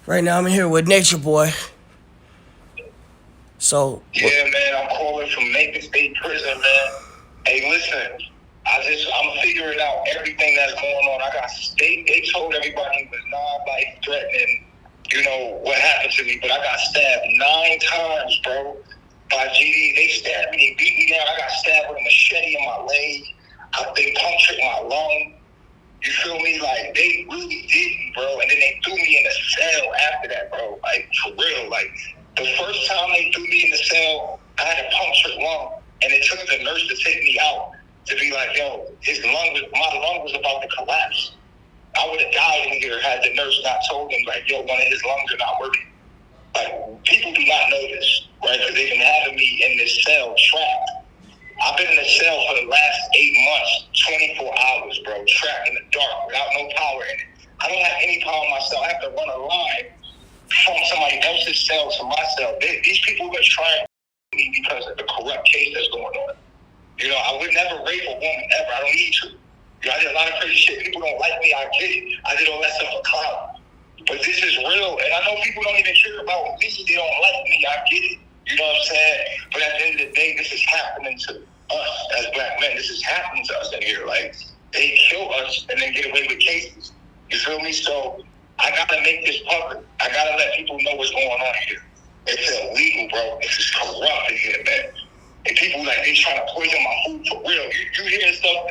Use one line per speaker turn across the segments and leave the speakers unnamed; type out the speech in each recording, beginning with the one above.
Right now I'm here with NatureBoy. So,
Yeah, man, I'm calling from Macon State Prison, man. Hey, listen, I'm figuring out everything that's going on. They told everybody it was non-life threatening, what happened to me, but I got stabbed 9 times, bro, by GD. They stabbed me, they beat me down. I got stabbed with a machete in my leg. They punctured my lung. You feel me? Like, they really did me, bro. And then they threw me in a cell after that, bro. Like, for real. Like, the first time they threw me in the cell, I had a punctured lung. And it took the nurse to take me out to be like, yo, my lung was about to collapse. I would have died in here had the nurse not told him, like, yo, one of his lungs are not working. Like, people do not know this, right? Because they've been having me in this cell trapped. I've been in the cell for the last 8 months, 24 hours, bro, trapped in the dark without no power in it. I don't have any power myself. I have to run a line from somebody else's cell to my cell. These people are trying me because of the corrupt case that's going on. I would never rape a woman ever. I don't need to. I did a lot of crazy shit. People don't like me. I get it. I did all that stuff for clout. But this is real. And I know people don't even care about me. They don't like me. I get it. You know what I'm saying? But at the end of the day, this is happening to us as black men. This is happening to us in here. Like, they kill us and then get away with cases. You feel me? So I gotta make this public. I gotta let people know what's going on here. It's illegal, bro. This is corrupt in here, man. And people they trying to poison my food for real. You hear stuff,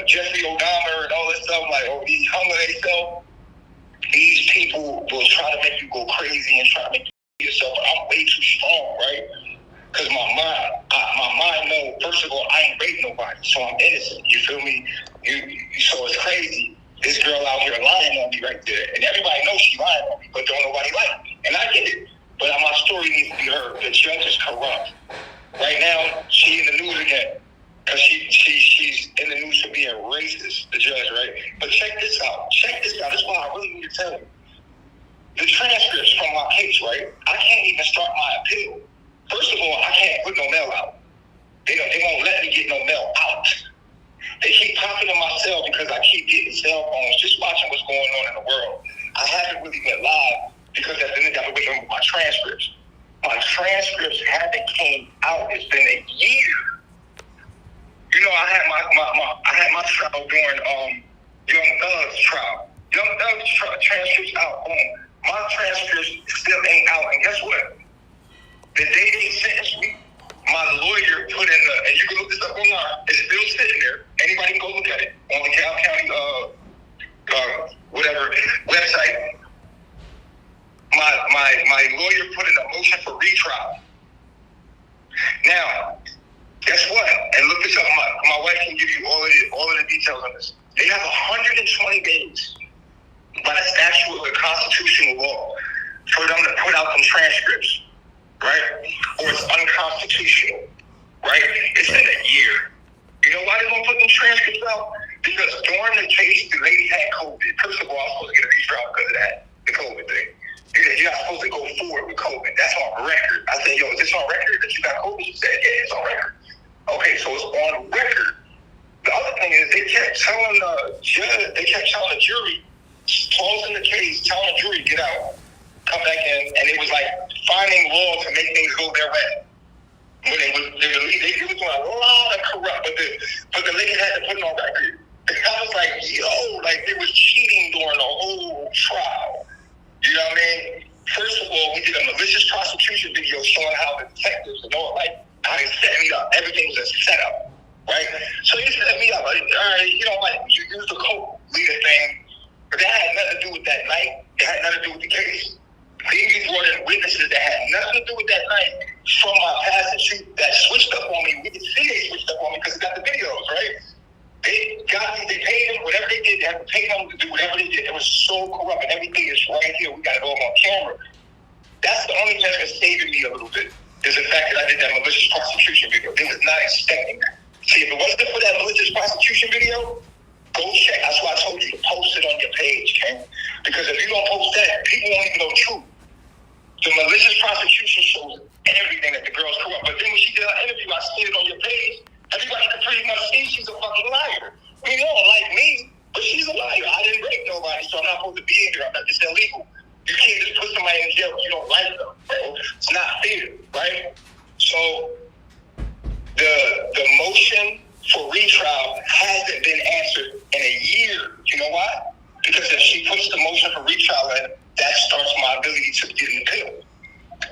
Jeffrey O'Donnell and all this stuff, like, oh, these hunger they sell. These people will try to make you go crazy and try to make you yourself. But I'm way too strong, right? Because my mind know, first of all, I ain't raped nobody, so I'm innocent. You feel me? So it's crazy. This girl out here lying on me right there. And everybody knows she lying on me, but don't nobody like me. And I get it. But my story needs to be heard. The judge is corrupt. Right now, she in the news again. Because she's in the news for being racist, the judge, right? But check this out. This is why I really need to tell you. The transcripts from my case, right? I can't even start my appeal. First of all, I can't put no mail out. They won't let me get no mail out. They keep popping in my cell because I keep getting cell phones, just watching what's going on in the world. I haven't really been live because at the end I've been waiting for my transcripts. My transcripts haven't came out. It's been a year. I had my trial during Young Thug's trial. Young Thug's transcripts out. My transcripts still ain't out. And guess what? The day they sentenced me, my lawyer put in and you can look this up online. It's still sitting there. Anybody can go look at it on the Cal County whatever website. My lawyer put in a motion for retrial. Now, guess what? And look this up. My wife can give you all of the details on this. They have 120 days by the statute of the constitutional law for them to put out some transcripts, right? Or it's unconstitutional, right? It's been a year. You know why they won't put them transcripts out? Because during the case, the lady had COVID. First of all, I was supposed to get a retrial because of that, the COVID thing. You're not supposed to go forward with COVID. That's on record. I said, yo, is this on record that you got COVID? She said, yeah, it's on record. Okay, so it's on record. The other thing is they kept telling the judge, they kept telling the jury, closing the case, telling the jury, get out, come back in, and it was like finding law to make things go their way. When they was doing a lot of corrupt, but the lady had to put it on record. I was like, yo, like they was cheating during the whole trial. You know what I mean? First of all, we did a malicious prosecution video showing how the detectives and all, like, how they set me up. Everything was a setup, right? So you set me up. All right, you used the co-leader thing, but that had nothing to do with that night. It had nothing to do with the case. Then you brought in witnesses that had nothing to do with that night from my past that switched up on me. We could see they switched up on me because they got the videos, right? They paid them, whatever they did, they had to pay them to do whatever they did. It was so corrupt, and everything is right here. We got it all on camera. That's the only thing that's saving me a little bit, is the fact that I did that malicious prosecution video. They was not expecting that. See, if it wasn't for that malicious prosecution video, go check. That's why I told you to post it on your page, Ken. Because if you don't post that, people won't even know the truth. The malicious prosecution shows everything that the girl's corrupt. But then when she did her interview, I see it on your page. Everybody can pretty much see she's a fucking liar. I mean, they don't like me, but she's a liar. I didn't rape nobody, so I'm not supposed to be in here. It's illegal. You can't just put somebody in jail if you don't like them, bro. It's not fair, right? So the motion for retrial hasn't been answered in a year. You know why? Because if she puts the motion for retrial in, that starts my ability to get an appeal.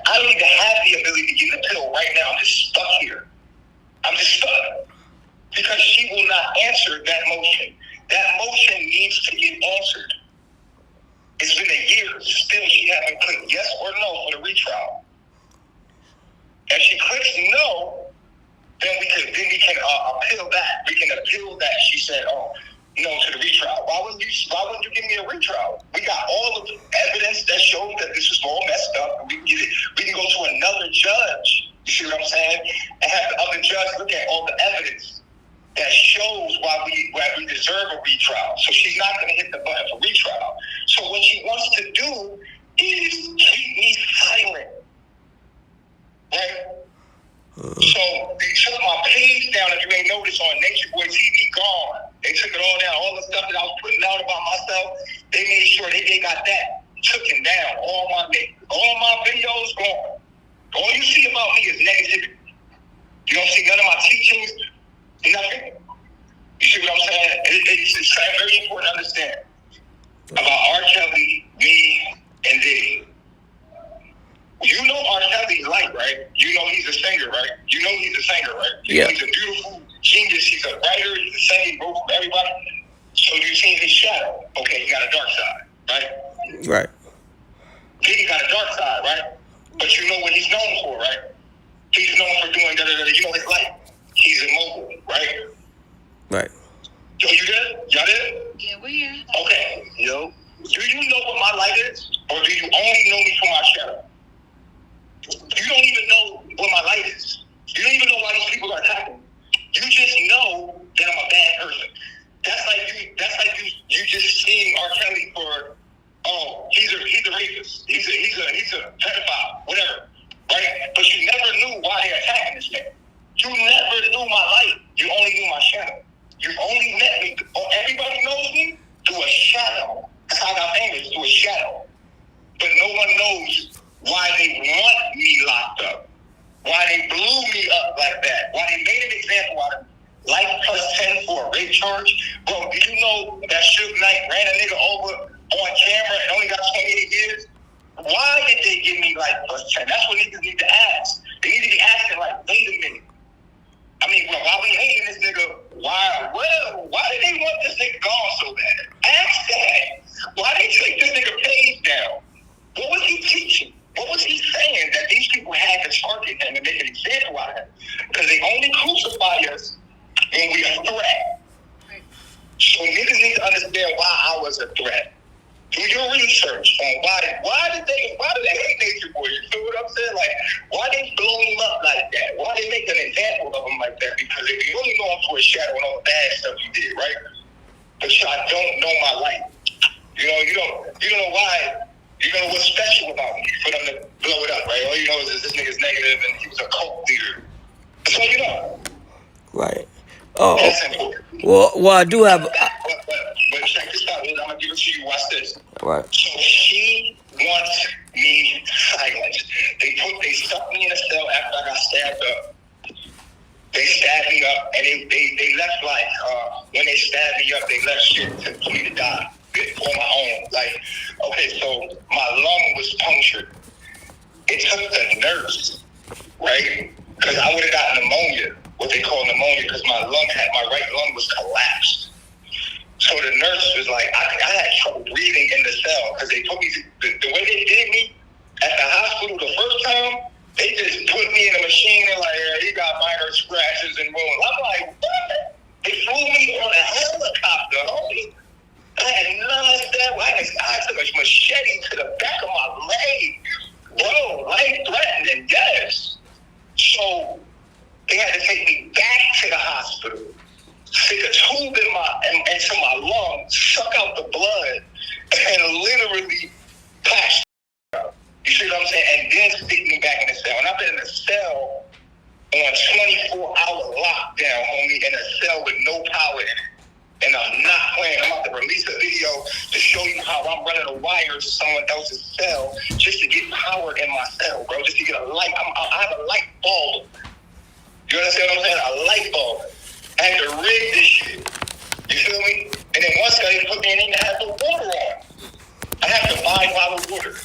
I don't even have the ability to get an appeal right now. I'm just stuck here. I'm just stuck. Because she will not answer that motion. That motion needs to get answered. It's been a year. Still, she hasn't clicked yes or no for the retrial. If she clicks no, then we can appeal that. We can appeal that. She said, "Oh, no to the retrial." Why wouldn't you give me a retrial? We got all of the evidence that shows that this is all messed up. And we can get it. We can go to another judge. You see what I'm saying? And have the other judge look at all the evidence that shows why we deserve a retrial. So she's not going to hit the button for retrial. So what she wants to do is keep me silent, right? So they took my page down. If you ain't noticed, on NatureBoy TV, gone. They took it all down. All the stuff that I was putting out about myself, they made sure they got that taken down. All my videos gone. All you see about me is negativity. You don't see none of my teachings, nothing. You see what I'm saying? It's very important to understand about R. Kelly, me, and Diddy. You know R. Kelly's light, right? You know he's a singer, right? You know he's a singer, right? You know he's a beautiful genius. He's a writer. He's a singer. He wrote for everybody. So you've seen his shadow. Okay, he got a dark side, right?
Right.
Diddy got a dark side, right? But you know what he's known for, right? He's known for doing da-da-da-da. You know his light. He's immobile, right?
Right.
Yo, you good? Y'all there?
Yeah, we're here.
Okay. Yo. Do you know what my light is? Or do you only know me for my shadow? You don't even know what my light is. You don't even know why these people are attacking me. You just know that I'm a bad person. That's like you just seeing R. Kelly for, oh, he's a rapist. He's a pedophile, whatever. Right? But you never knew why they're attacking this man. You never knew my light. You only knew my shadow. You only met me. Oh, everybody knows me through a shadow. That's how I got famous, through a shadow. But no one knows why they want me locked up. Why they blew me up like that. Why they made an example out of me. Life plus 10 for a rape charge. Bro, do you know that Suge Knight ran a nigga over on camera and only got 28 years? Why did they give me life plus 10? That's what niggas need to ask. They need to be asking, like, wait a minute. I mean, well, why we hating this nigga? Why did they want this nigga gone so bad? Ask that. Why they take this nigga page down? What was he teaching? What was he saying that these people had to target him and make an example out of him? Because they only crucify us when we are a threat. So niggas need to understand why I was a threat. Do your research on why did they hate NatureBoy? You feel what I'm saying? Like, why they blow him up like that? Why they make an example of him like that? Because they only know him for his shadow and all the bad stuff he did, right? But y'all don't know my life. You don't know why. You don't know what's special about me for them to blow it up, right? All you know is this nigga's negative and he was a cult leader. That's all you know.
Right. Oh.
That's important.
Well, I do have.
But check this out. I'm gonna give it to you. Watch this.
Right.
So she wants me silenced. They stuck me in a cell after I got stabbed up. They stabbed me up, and they left like when they stabbed me up, they left shit for me to die on my own. Like, okay, so my lung was punctured. It took the nurse, right? Because I would have gotten pneumonia, what they call pneumonia, because my right lung was collapsed. So the nurse was like, I had trouble breathing in the cell because they put me, the way they did me at the hospital the first time, they just put me in a machine and like, yeah, he got minor scratches and wounds. I'm like, what? They flew me on a helicopter, homie. I had none of that. I took a machete to the back of my leg. Bro, life-threatening, yes. So they had to take me back to the hospital, stick a tube into my lung, suck out the blood, and literally patch. You see what I'm saying? And then stick me back in the cell. And I've been in the cell on 24-hour lockdown, homie, in a cell with no power in it. And I'm not playing. I'm about to release a video to show you how I'm running a wire to someone else's cell just to get power in my cell, bro. Just to get a light. I have a light bulb. You understand what I'm saying? A light bulb. I had to rig this shit. You feel me? And then once they put me in, they had the water on. I have to buy bottled water.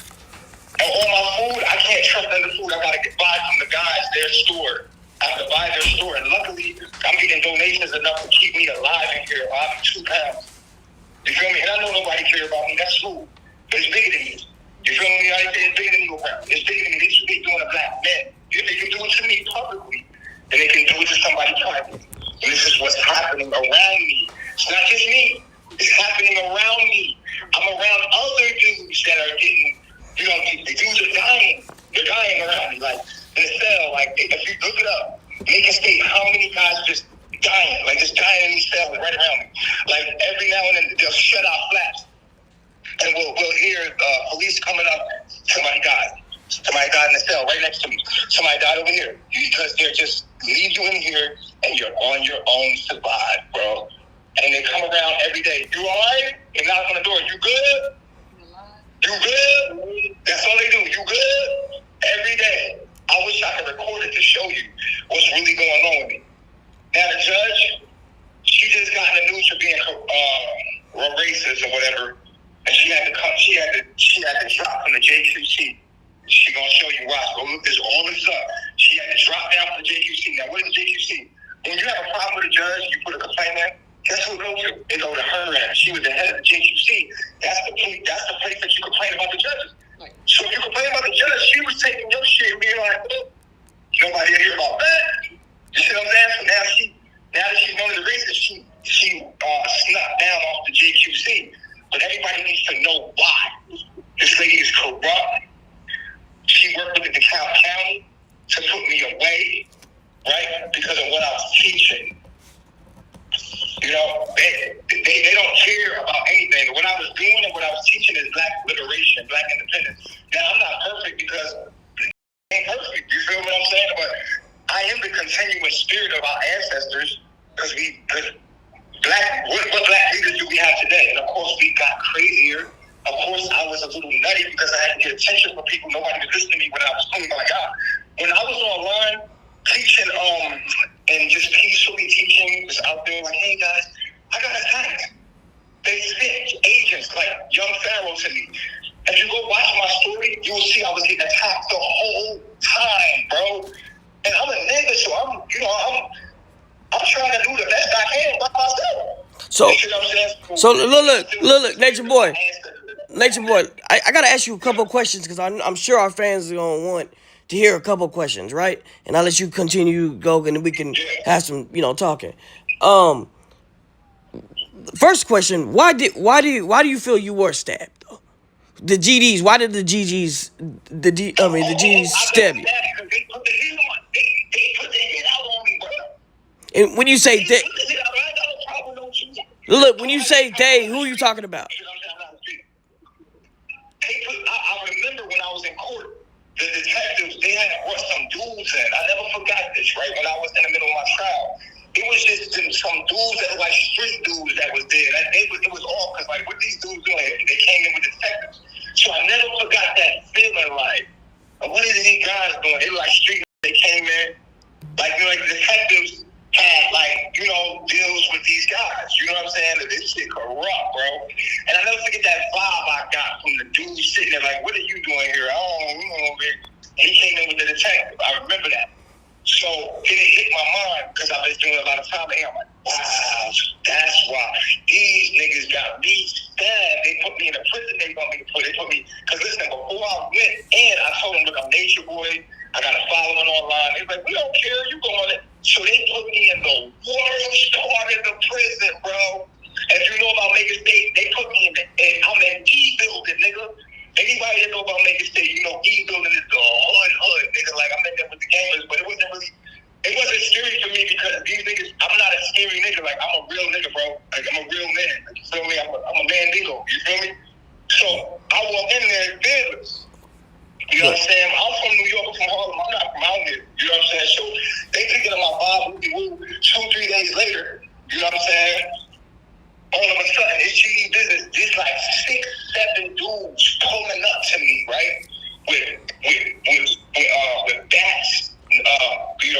And all my food, I can't trust other food. I gotta buy from the guys, their store. I have to buy their store. And luckily, I'm getting donations enough to keep me alive in here. I'm 2 pounds. You feel me? And I know nobody cares about me. That's cool. But it's bigger than me. You feel me? I say it's bigger than me. It's bigger than me. They should be doing a black man. If they can do it to me publicly, then they can do it to somebody privately. And this is what's happening around me. It's not just me. It's happening around me. I'm around other dudes that are getting, you know, the dudes are dying. They're dying around me. Like, in the cell, like, if you look it up, make a state how many guys just dying, like just dying in these cells right around me. Like every now and then they'll shut out flaps, and we'll hear police coming up. Somebody died. Somebody died in the cell right next to me. Somebody died over here because they're just leave you in here and you're on your own to survive, bro. And they come around every day. You alright? They knock on the door. You good? You good? That's all they do. You good? Every day. I wish I could record it to show you what's really going on with me. Now the judge, she just got in the news for being racist or whatever, and she had to come. She had to drop from the JQC. She gonna show you why. Go look this all this up. She had to drop down from the JQC. Now what is the JQC? When you have a problem with a judge, you put a complaint in. Guess who goes to? It go to her ass. She was the head of the JQC. That's the place that you complain about the judges. So if you complain about the judge, she was taking your shit and being like, oh, nobody hear about that. You see what I'm saying? So now that she's one of the races, she snuck down off the JQC. But everybody needs to know why. This lady is corrupt. She worked with the DeKalb County to put me away, right? Because of what I was teaching. You know, they don't care about anything. What I was doing and what I was teaching is black liberation, black independence. Now, I'm not perfect because I ain't perfect. You feel what I'm saying? But I am the continuous spirit of our ancestors because what black leaders do we have today? And of course, we got crazier. Of course, I was a little nutty because I had to get attention from people. Nobody was listening to me when I was doing my God. When I was online teaching and just peacefully teaching, was out there like, hey guys, I got attacked. They sent agents like young Pharaoh to me. If you go watch my story, you will see I was getting attacked the whole time, bro. And I'm a nigga, so I'm trying to do the best I can by myself.
So,
you know what I'm saying?
So look, Nature Boy, I gotta ask you a couple questions because I'm sure our fans are gonna want to hear a couple questions, right? And I'll let you continue go, and we can have some, talking. First question: Why do you feel you were stabbed? The GDs. Why did the GGs stab you?
Because they put the hit on. They put the hit out on me, bro.
And when you say they,
I got no problem with you.
look, when you say they, who are you talking about?
I remember when I was in court, the detectives, they had brought some dudes in. I never forgot this, right? When I was in the middle of my trial. It was just some dudes that were like street dudes that was there. It was all because, like, what these dudes doing? They came in with detectives. So I never forgot that feeling, like, what are these guys doing? They were like street, they came in. Like, the detectives had, like, deals with these guys. You know what I'm saying? This shit corrupt, bro. And I never forget that vibe I got from the dude sitting there, like, what are you doing here? He came in with the detective. I remember that. So it hit my mind because I've been doing a lot of time. And I'm like, wow, that's why these niggas got me stabbed. They put me in a prison. They put me, because listen, before I went in, I told them, look, I'm NatureBoy. I got a following online. They was like, we don't care. You go on it. So they put me in the worst part of the prison, bro. If you know about Maker State, they put me I'm in E building, nigga. Anybody that know about Maker State, E building is the hood, nigga. Like, I'm in there with the gamers, but it wasn't scary for me because these niggas, I'm not a scary nigga. Like, I'm a real nigga, bro. Like, I'm a real man. Like, you feel me? I'm a mandingo. You feel me? So I walk in there fearless. You know what I'm saying? I'm from New York, I'm from Harlem. I'm not from out here. You know what I'm saying? So they picking up my Bob Woo 2-3 days later. You know what I'm saying? all of a sudden, it's GD business. There's like 6, 7 dudes pulling up to me, right? With bats,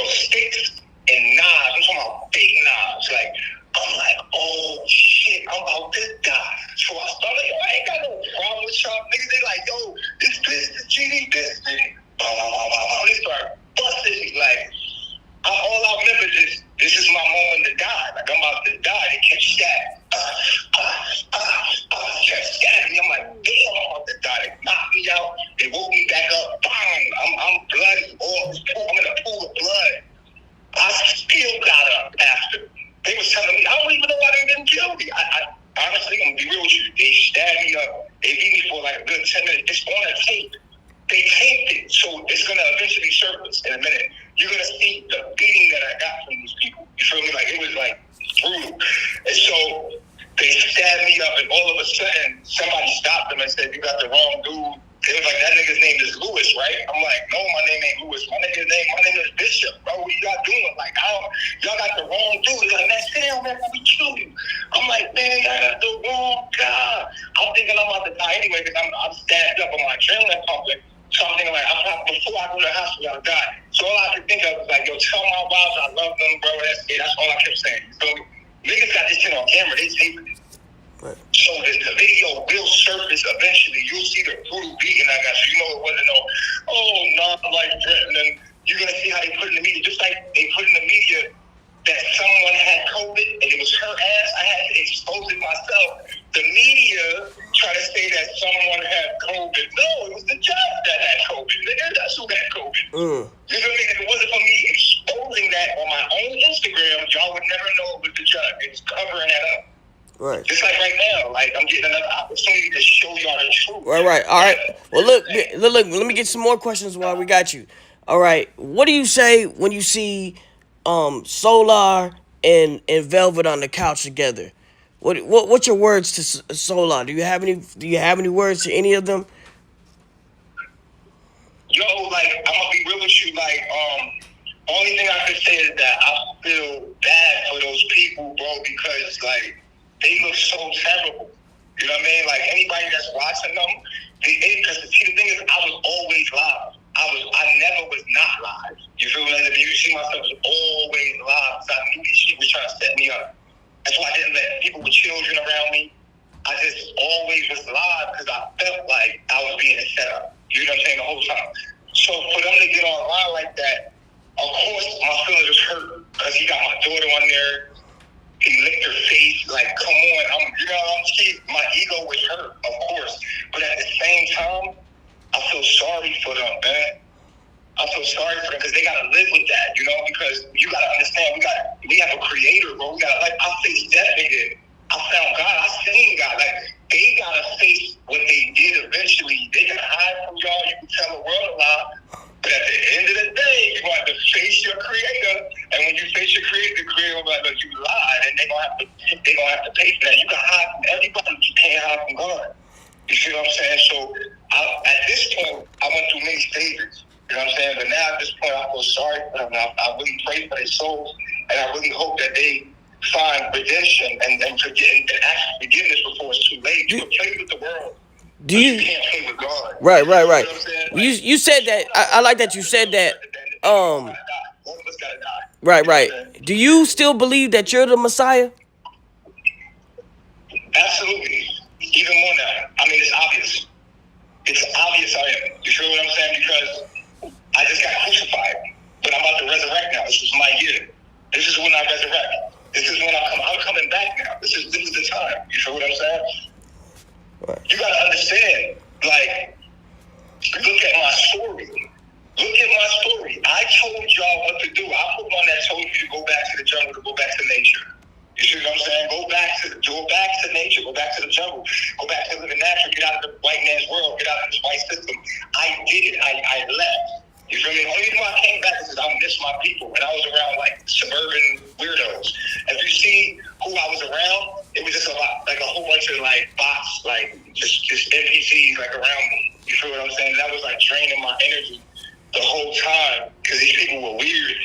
sticks and knives. I'm talking about big knives. Like, I'm like, oh shit, I'm about this guy. So I started, yo, I ain't got no problem with y'all niggas. They like, yo, this business, GD business. They start busting me like. All I remember is this is my moment to die. Like, I'm about to die. They kept stabbing. Kept stabbing me. I'm like, damn, I'm about to die. They knocked me out. They woke me back up. Bang! I'm bloody. I'm in a pool of blood. I still got up after. They was telling me, I don't even know why they didn't kill me. I honestly, I'm gonna be real with you. They stabbed me up. They beat me for like a good 10 minutes. It's on a tape. They taped it, so it's gonna eventually surface in a minute. You're gonna see the beating that I got from these people. You feel me? Like, it was like brutal. And so they stabbed me up, and all of a sudden, somebody stopped them and said, "You got the wrong dude." They was like, "That nigga's name is Lewis, right?" I'm like, "No, my name ain't Lewis. My name is Bishop, bro. What y'all doing? Like, y'all got the wrong dude." They're like, "Man, sit down, man. We kill you." I'm like, "Man, y'all got the wrong guy." I'm thinking I'm about to die anyway because I'm stabbed up on my adrenaline pumping. So I'm thinking, like, before I go to the hospital, I'll die. So all I could think of was, like, yo, tell my wives I love them, bro. That's it. That's all I kept saying. So niggas got this shit on camera. They taping it. Right. So the video will surface eventually. You'll see the brutal beating I got. So you know it wasn't non-life threatening. You're going to see how they put in the media. Just like they put in the media that someone had COVID and it was her ass. I had to expose it myself. The media try to say that someone had COVID. No, it was the judge that had COVID. Nigga, that's who had COVID. You know what I mean? If it wasn't for me exposing that on my own Instagram, y'all would never know it was the judge. It's covering that up. Right. Just like right now, like, I'm getting another opportunity to show y'all the truth.
Right. All right. Well, look. Let me get some more questions while we got you. All right. What do you say when you see Solar and Velvet on the couch together? What's your words to Solar? Do you have any words to any of them?
Yo, like, I'm gonna be real with you. Like, only thing I can say is that I feel bad for those people, bro, because like they look so terrible. You know what I mean? Like, anybody that's watching them, because the thing is, I was always live. I never was not live. You feel me? Like, you see myself as always live. So I knew these shit was trying to set me up. That's why I didn't let people with children around me. I just always was live because I felt like I was being set up. You know what I'm saying? The whole time. So for them to get online like that, of course my feelings was hurt because he got my daughter on there. He licked her face. Like, come on. My ego was hurt, of course. But at the same time, I feel sorry for them, man. I feel sorry for them because they gotta live with that, you know. Because you gotta understand, we have a creator, bro. I faced death. They did. I found God. I seen God. Like, they gotta face what they did eventually. They can hide from y'all. You can tell the world a lot. But at the end of the day, you have to face your creator. And when you face your creator, the creator will be like, "Look, you lied," and they're gonna have to pay for that. You can hide from everybody, but you can't hide from God. You see what I'm saying? So at this point, I went through many stages. You know what I'm saying? But now at this point, I feel sorry for them. I really pray for their souls, and I really hope that they find redemption and ask forgiveness before it's too late. You can play with the world. You can't play with God.
Right.
You know what I'm saying?
You said that. I like that you said that.
All of us gotta die.
Right. Do you still believe that you're the Messiah?
Absolutely. Even more now. I mean, it's obvious. It's obvious I am. You feel what I'm saying? Because I just got crucified, but I'm about to resurrect now. This is my year. This is when I resurrect. This is when I'm coming back now. This is the time. You feel what I'm saying? Right. You gotta understand. Like, look at my story. Look at my story. I told y'all what to do. I'm the one that told you to go back to the jungle, to go back to nature. You see what I'm saying? Go back to nature. Go back to the jungle. Go back to living natural. Get out of the white man's world. Get out of this white system. I did it. I left. You feel me? The only reason why I came back is I miss my people. And I was around, like, suburban weirdos. If you see who I was around, it was just a whole bunch of, like, bots, like, just NPCs, like, around me. You feel what I'm saying? That was, like, draining my energy the whole time because these people were weird.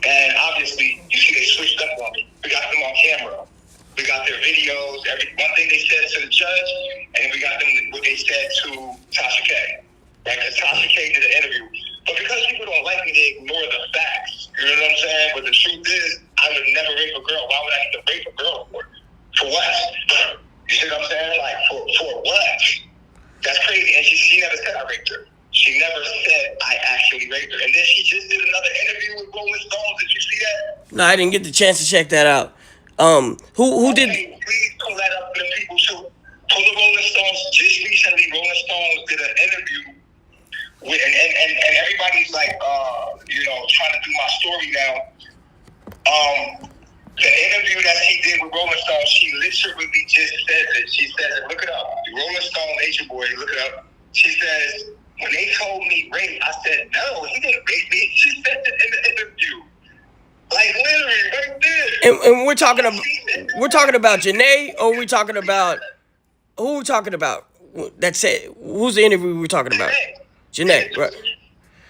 And obviously, you see they switched up on me. We got them on camera. We got their videos, one thing they said to the judge, and we got them what they said to Tasha K. Right? Because Tasha K did an interview. But because people don't like me, they ignore the facts. You know what I'm saying? But the truth is, I would never rape a girl. Why would I need to rape a girl for? For what? You see what I'm saying? Like, for what? That's crazy. And she never said I raped her. She never said I actually raped her. And then she just did another interview with Rolling Stones. Did you see that?
No, I didn't get the chance to check that out. Who did?
Please pull that up for the people too. Pull the Rolling Stones. Just recently, Rolling Stones did an interview with, and everybody's like, trying to do my story now. The interview that she did with Rolling Stone, she literally just says it. She says it. Look it up. Rolling Stone, NatureBoy. Look it up. She says, when they told me rape, I said, no, he didn't rape me. She said it in the interview. Like, literally, right there.
And we're talking about Janae, or we're talking about who we're talking about? That's it. Who's the interview we're talking about? Janae, right?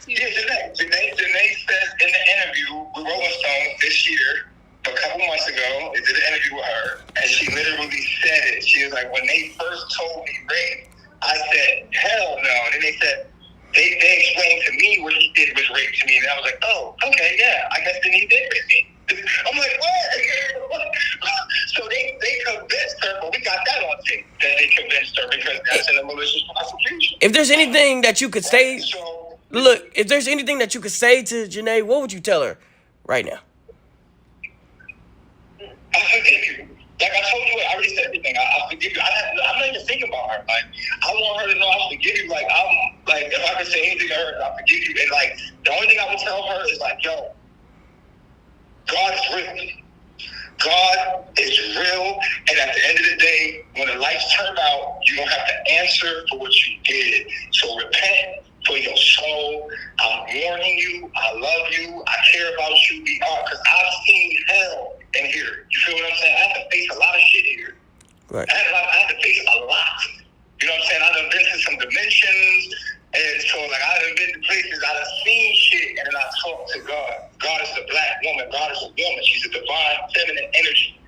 Yeah, Janae says in the interview with Rolling Stone this year, a couple months ago, they did an interview with her, and she literally said it. She was like, when they first told me rape, I said, hell no. And then they said, they explained to me what he did was rape to me, and I was like, oh, okay, yeah, I guess then he did rape me. I'm like, what? So they convinced her, but we got that on tape, that they convinced her because that's in a malicious prosecution.
If there's anything that you could say, if there's anything that you could say to Janae, what would you tell her right now?
I forgive you. Like I told you, I already said everything. I forgive you. I'm not even thinking about her. Like, I want her to know I forgive you. Like, if I could say anything to her, I forgive you. And like, the only thing I would tell her is like, yo, God is real. God is real. And at the end of the day, when the lights turn out, you don't have to answer for what you did. So repent for your soul. I'm warning you. I love you. I care about you. Because I've seen hell in here. You feel what I'm saying? I have to face a lot of shit here.
Right.
I have to face a lot. You know what I'm saying? I've been to some dimensions. And so, like, I've been to places, I've seen shit, and then I talk to God. God is a black woman. God is a woman. She's a divine feminine energy.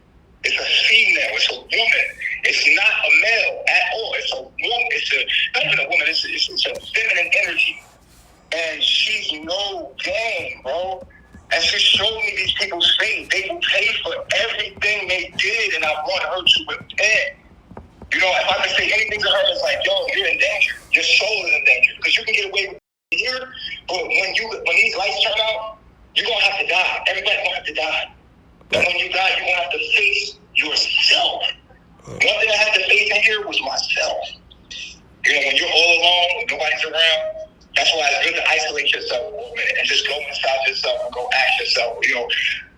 It's a female. It's a woman. It's not a male at all. It's a woman. Not even a woman. It's a feminine energy. And she's no game, bro. And she showed me these people's faith. They will pay for everything they did, and I want her to repent. You know, if I could say anything to her, it's like, yo, you're in danger. Your soul is in danger. Because you can get away with it here, but when these lights turn out, you're going to have to die. Everybody's going to have to die. And when you die, you're going to have to face yourself. One thing I had to face in here was myself. You know, when you're all alone, when nobody's around, that's why it's good to isolate yourself for a minute and just go inside yourself and go ask yourself, you know,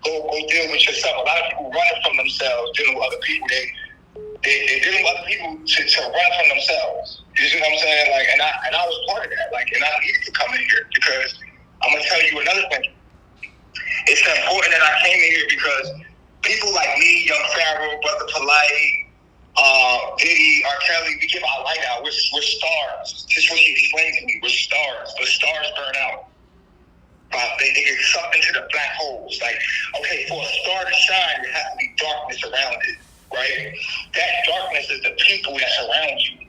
go deal with yourself. A lot of people running from themselves, dealing with other people, they're dealing with other people to run from themselves. You see what I'm saying? Like, and I was part of that. Like, and I needed to come in here because I'm gonna tell you another thing. It's important that I came in here because people like me, Young Pharaoh, Brother Polite, Diddy, R. Kelly, we give our light out. We're stars. Just what he explained to me. We're stars. But stars burn out. They get sucked into the black holes. Like, okay, for a star to shine, there has to be darkness around it. Right? That darkness is the people that surround you.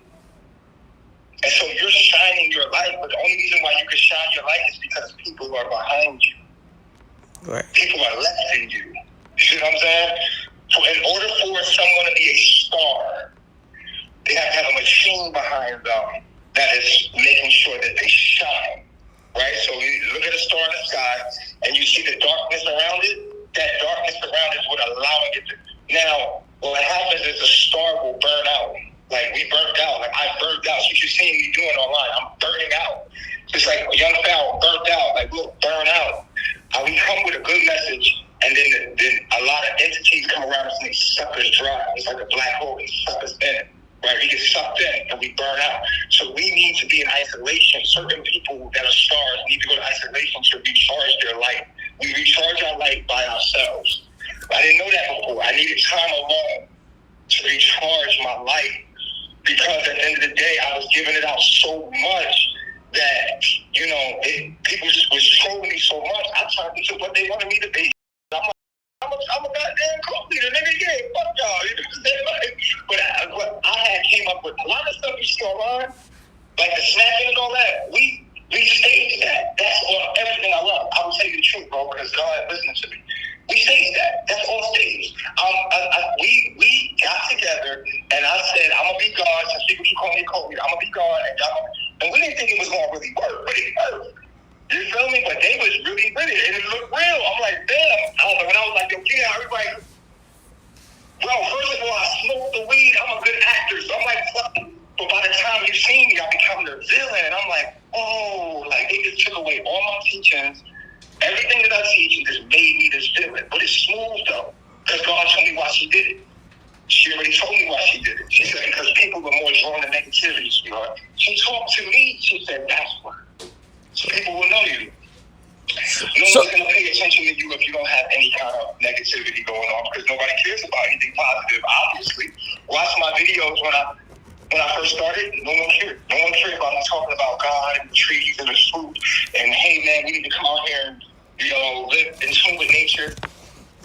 And so you're shining your light, but the only reason why you can shine your light is because people are behind you.
Right.
People are less than you. You see what I'm saying? So in order for someone to be a star, they have to have a machine behind them that is making sure that they shine. Right? So you look at a star in the sky and you see the darkness around it. That darkness around it is what allowing it to. Now, what happens is the star will burn out. Like, we burnt out. Like, I burnt out. So you're seeing me doing online. I'm burning out. Just like Young Fowl burnt out. Like, we'll burn out. We come with a good message, and then a lot of entities come around us and they suck us dry. It's like a black hole. They suck us in. Right? We get sucked in and we burn out. So we need to be in isolation. Certain people that are stars need to go to isolation to recharge their light. We recharge our light by ourselves. I didn't know that before. I needed time alone to recharge my light because at the end of the day, I was giving it out so much that, you know, people was showing me so much. I turned into what they wanted me to be. I'm a goddamn cult leader, nigga. Yeah, fuck y'all. You know what I'm saying? together, and I said, I'm gonna be God. Since people keep calling me Kobe, I'm gonna be God, and we didn't think it was gonna really work, but it worked. You feel me? But they was really with it, and it looked real. I'm like, damn. When I was like, yo, yeah, everybody. Well, first of all, I smoke the weed. I'm a good actor, so I'm like, fuck. But by the time you see me, I become the villain, and I'm like, oh, like they just took away all my teachings. Everything that I teach and just made me this villain. But it's smooth though, because God told me why she did it. She already told me why she did it. She said because people were more drawn to negativity, sweetheart. She talked to me. She said that's why. So people will know you. No one's going to pay attention to you if you don't have any kind of negativity going on, because nobody cares about anything positive. Obviously, watch my videos when I first started. No one cared. No one cared about me talking about God and the trees and the fruit. And hey, man, we need to come out here and live in tune with nature.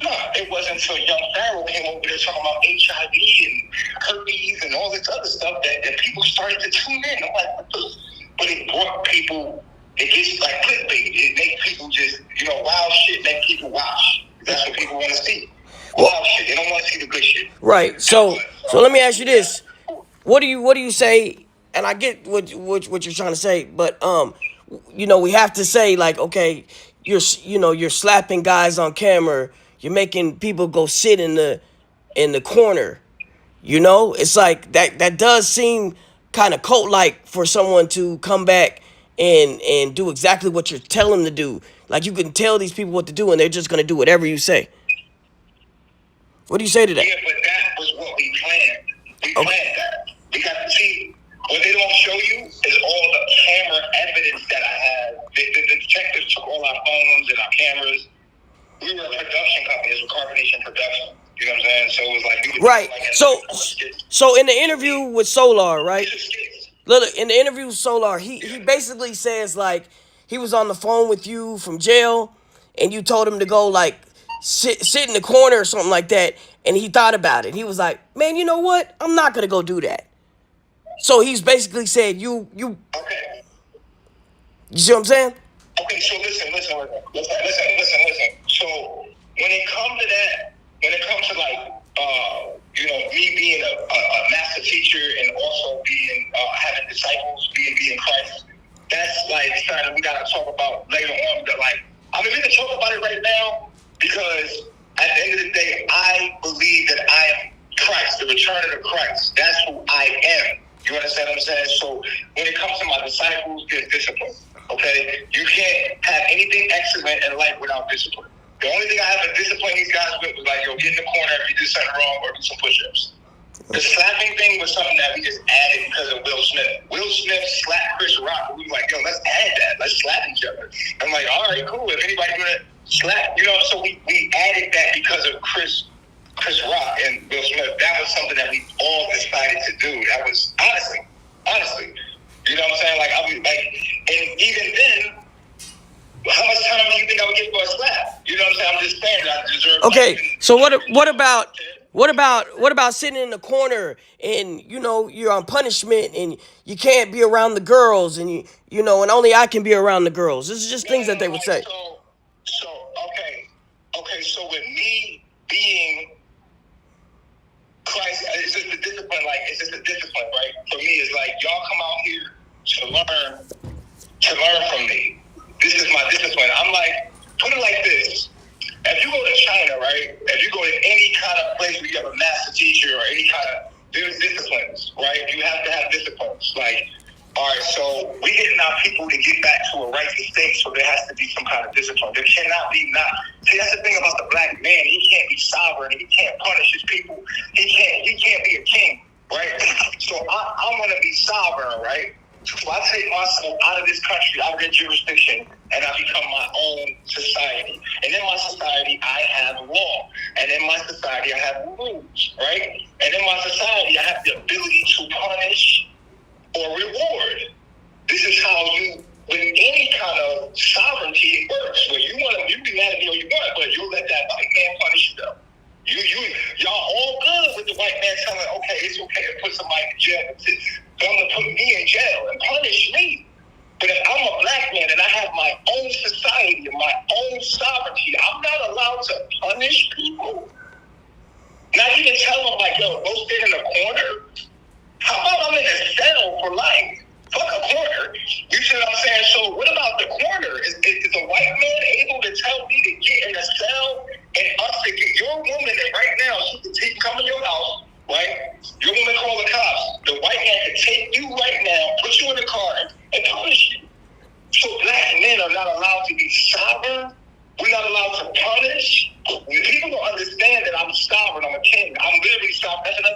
No, it wasn't until young Pharaoh came over there talking about HIV and herpes and all this other stuff that people started to tune in. I'm like, what the? But it brought people. It gets like clickbait. It makes people just, wild shit make people watch. That's what people want to see. Wild shit. They don't want to see the good shit.
Right. So let me ask you this: What do you say? And I get what you're trying to say, but we have to say like, okay, you're slapping guys on camera. You're making people go sit in the corner. It's like that does seem kind of cult-like for someone to come back and do exactly what you're telling them to do. Like you can tell these people what to do and they're just gonna do whatever you say. What do you say to that?
Yeah, but that was what we planned. We planned that. We got to see. What they don't show you is all the camera evidence that I have. The detectives took all our phones and our cameras. We were a production company. It was Carbonation Production. You know what I'm saying? So it was like
right. So in the interview with Solar, right? Look, in the interview with Solar, he basically says like he was on the phone with you from jail, and you told him to go like sit in the corner or something like that, and he thought about it. He was like, man, you know what? I'm not gonna go do that. So he's basically said you.
Okay.
You see what I'm saying?
Okay, so listen. So when it comes to that, when it comes to like, me being a master teacher and also being having disciples, being Christ, that's like something we gotta talk about later on. But like, we can talk about it right now because at the end of the day, I believe that I am Christ, the return of the Christ. That's who I am. You understand what I'm saying? So when it comes to my disciples, there's discipline. Okay? You can't have anything excellent in life without discipline. The only thing I have to discipline these guys with was like, yo, get in the corner if you do something wrong or do some push-ups. The slapping thing was something that we just added because of Will Smith. Will Smith slapped Chris Rock. We were like, yo, let's add that. Let's slap each other. I'm like, all right, cool. If anybody gonna slap, so we added that because of Chris Rock and Will Smith. That was something that we all decided to do. That was honestly. You know what I'm saying? Like I was like, and even then, how much time do you think I would get for a slap? You know what I'm saying? I'm just saying that I deserve.
Okay, so what about sitting in the corner and you're on punishment and you can't be around the girls and and only I can be around the girls. This is just things that they would say.
Okay. So with me being Christ, it's just a discipline. Like it's just a discipline, right? For me, it's like y'all come out here to learn from me. This is my discipline. I'm like, put it like this. If you go to China, right? If you go to any kind of place where you have a master teacher or any kind of, there's disciplines, right? You have to have disciplines. Like, all right, so we getting our people to get back to a righteous state, so there has to be some kind of discipline. There cannot be not. See, that's the thing about the black man. He can't be sovereign. He can't punish his people. He can't be a king, right? So I want to be sovereign, right? So I take myself out of this country, out of their jurisdiction, and I become my own society. And in my society, I have law. And in my society, I have rules, right? And in my society, I have the ability to punish or reward. This is how with any kind of sovereignty, it works. Where you be mad at me or you want, but you'll let that white man punish you, though. Y'all all good with the white man telling, okay, it's okay to put somebody in jail. Come to put me in jail and punish me. But if I'm a black man and I have my own society and my own sovereignty, I'm not allowed to punish people. Not even tell them like, yo, go stand in the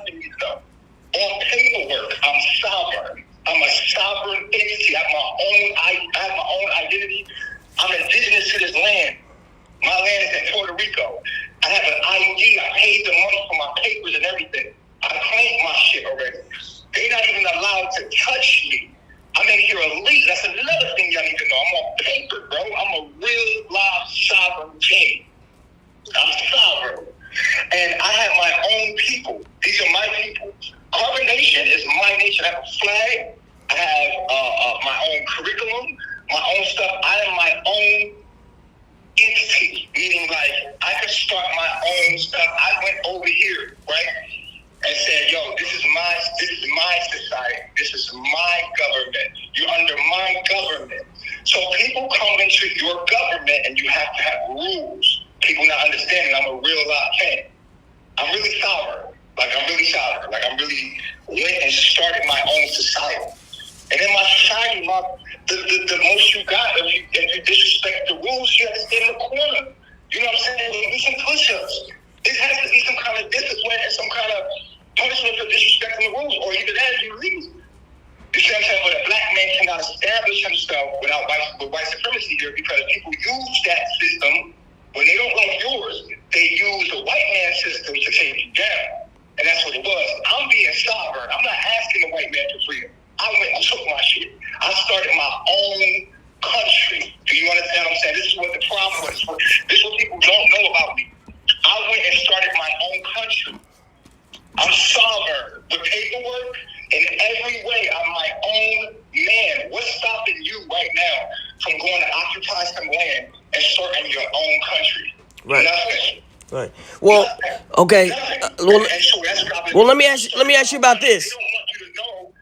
thing you need to know. On paperwork, I'm sovereign. I'm a sovereign entity. I have my own identity. I'm indigenous to this land. My land is in Puerto Rico. I have an ID. I paid the money for my papers and everything. I claimed my shit already. They're not even allowed to touch me. I'm in here elite. That's another thing y'all need to know. I'm on paper, bro. I'm a real live sovereign king. I'm sovereign. And I have my own people. These are my people. Carbon Nation is my nation. I have a flag. I have my own curriculum, my own stuff. I am my own entity, meaning like I can start my own stuff. I went over here, right, and said, "Yo, this is my society. This is my government. You're under my government." So people come into your government, and you have to have rules. People not understanding. I'm a real live fan. I'm really sovereign. Like I'm really went and started my own society. And in my society, the most you got, if you disrespect the rules, you have to stay in the corner. You know what I'm saying? Do some push-ups. It has to be some kind of discipline and some kind of punishment for disrespecting the rules, or either that, you leave. You see what I'm saying? But a black man cannot establish himself without white supremacy here, because people use that system when they don't like yours. They use the white man system to take you down, and that's what it was. I'm being sovereign. I'm not asking the white man for freedom. I went and took my shit. I started my own country. Do you understand what I'm saying? This is what the problem was. This is what people don't know about me. I went and started my own country. I'm sovereign with paperwork in every way. I'm my own man. What's stopping you right now from going to occupy some land and starting your own country?
Right.
Nothing.
Right. Well, okay. Well, let me ask you about this.
They don't want you to know.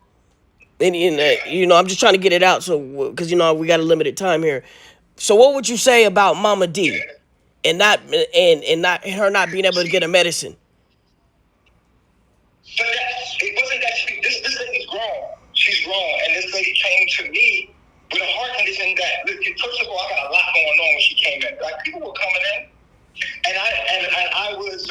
And you know, I'm just trying to get it out, so because you know we got a limited time here. So, what would you say about Mama D, and not her not being able to get a medicine?
But it wasn't that this lady's grown. She's grown, and this lady came to me with a heart condition that, first of all, I got a lot going on when she came in. Like, people were coming in, and I was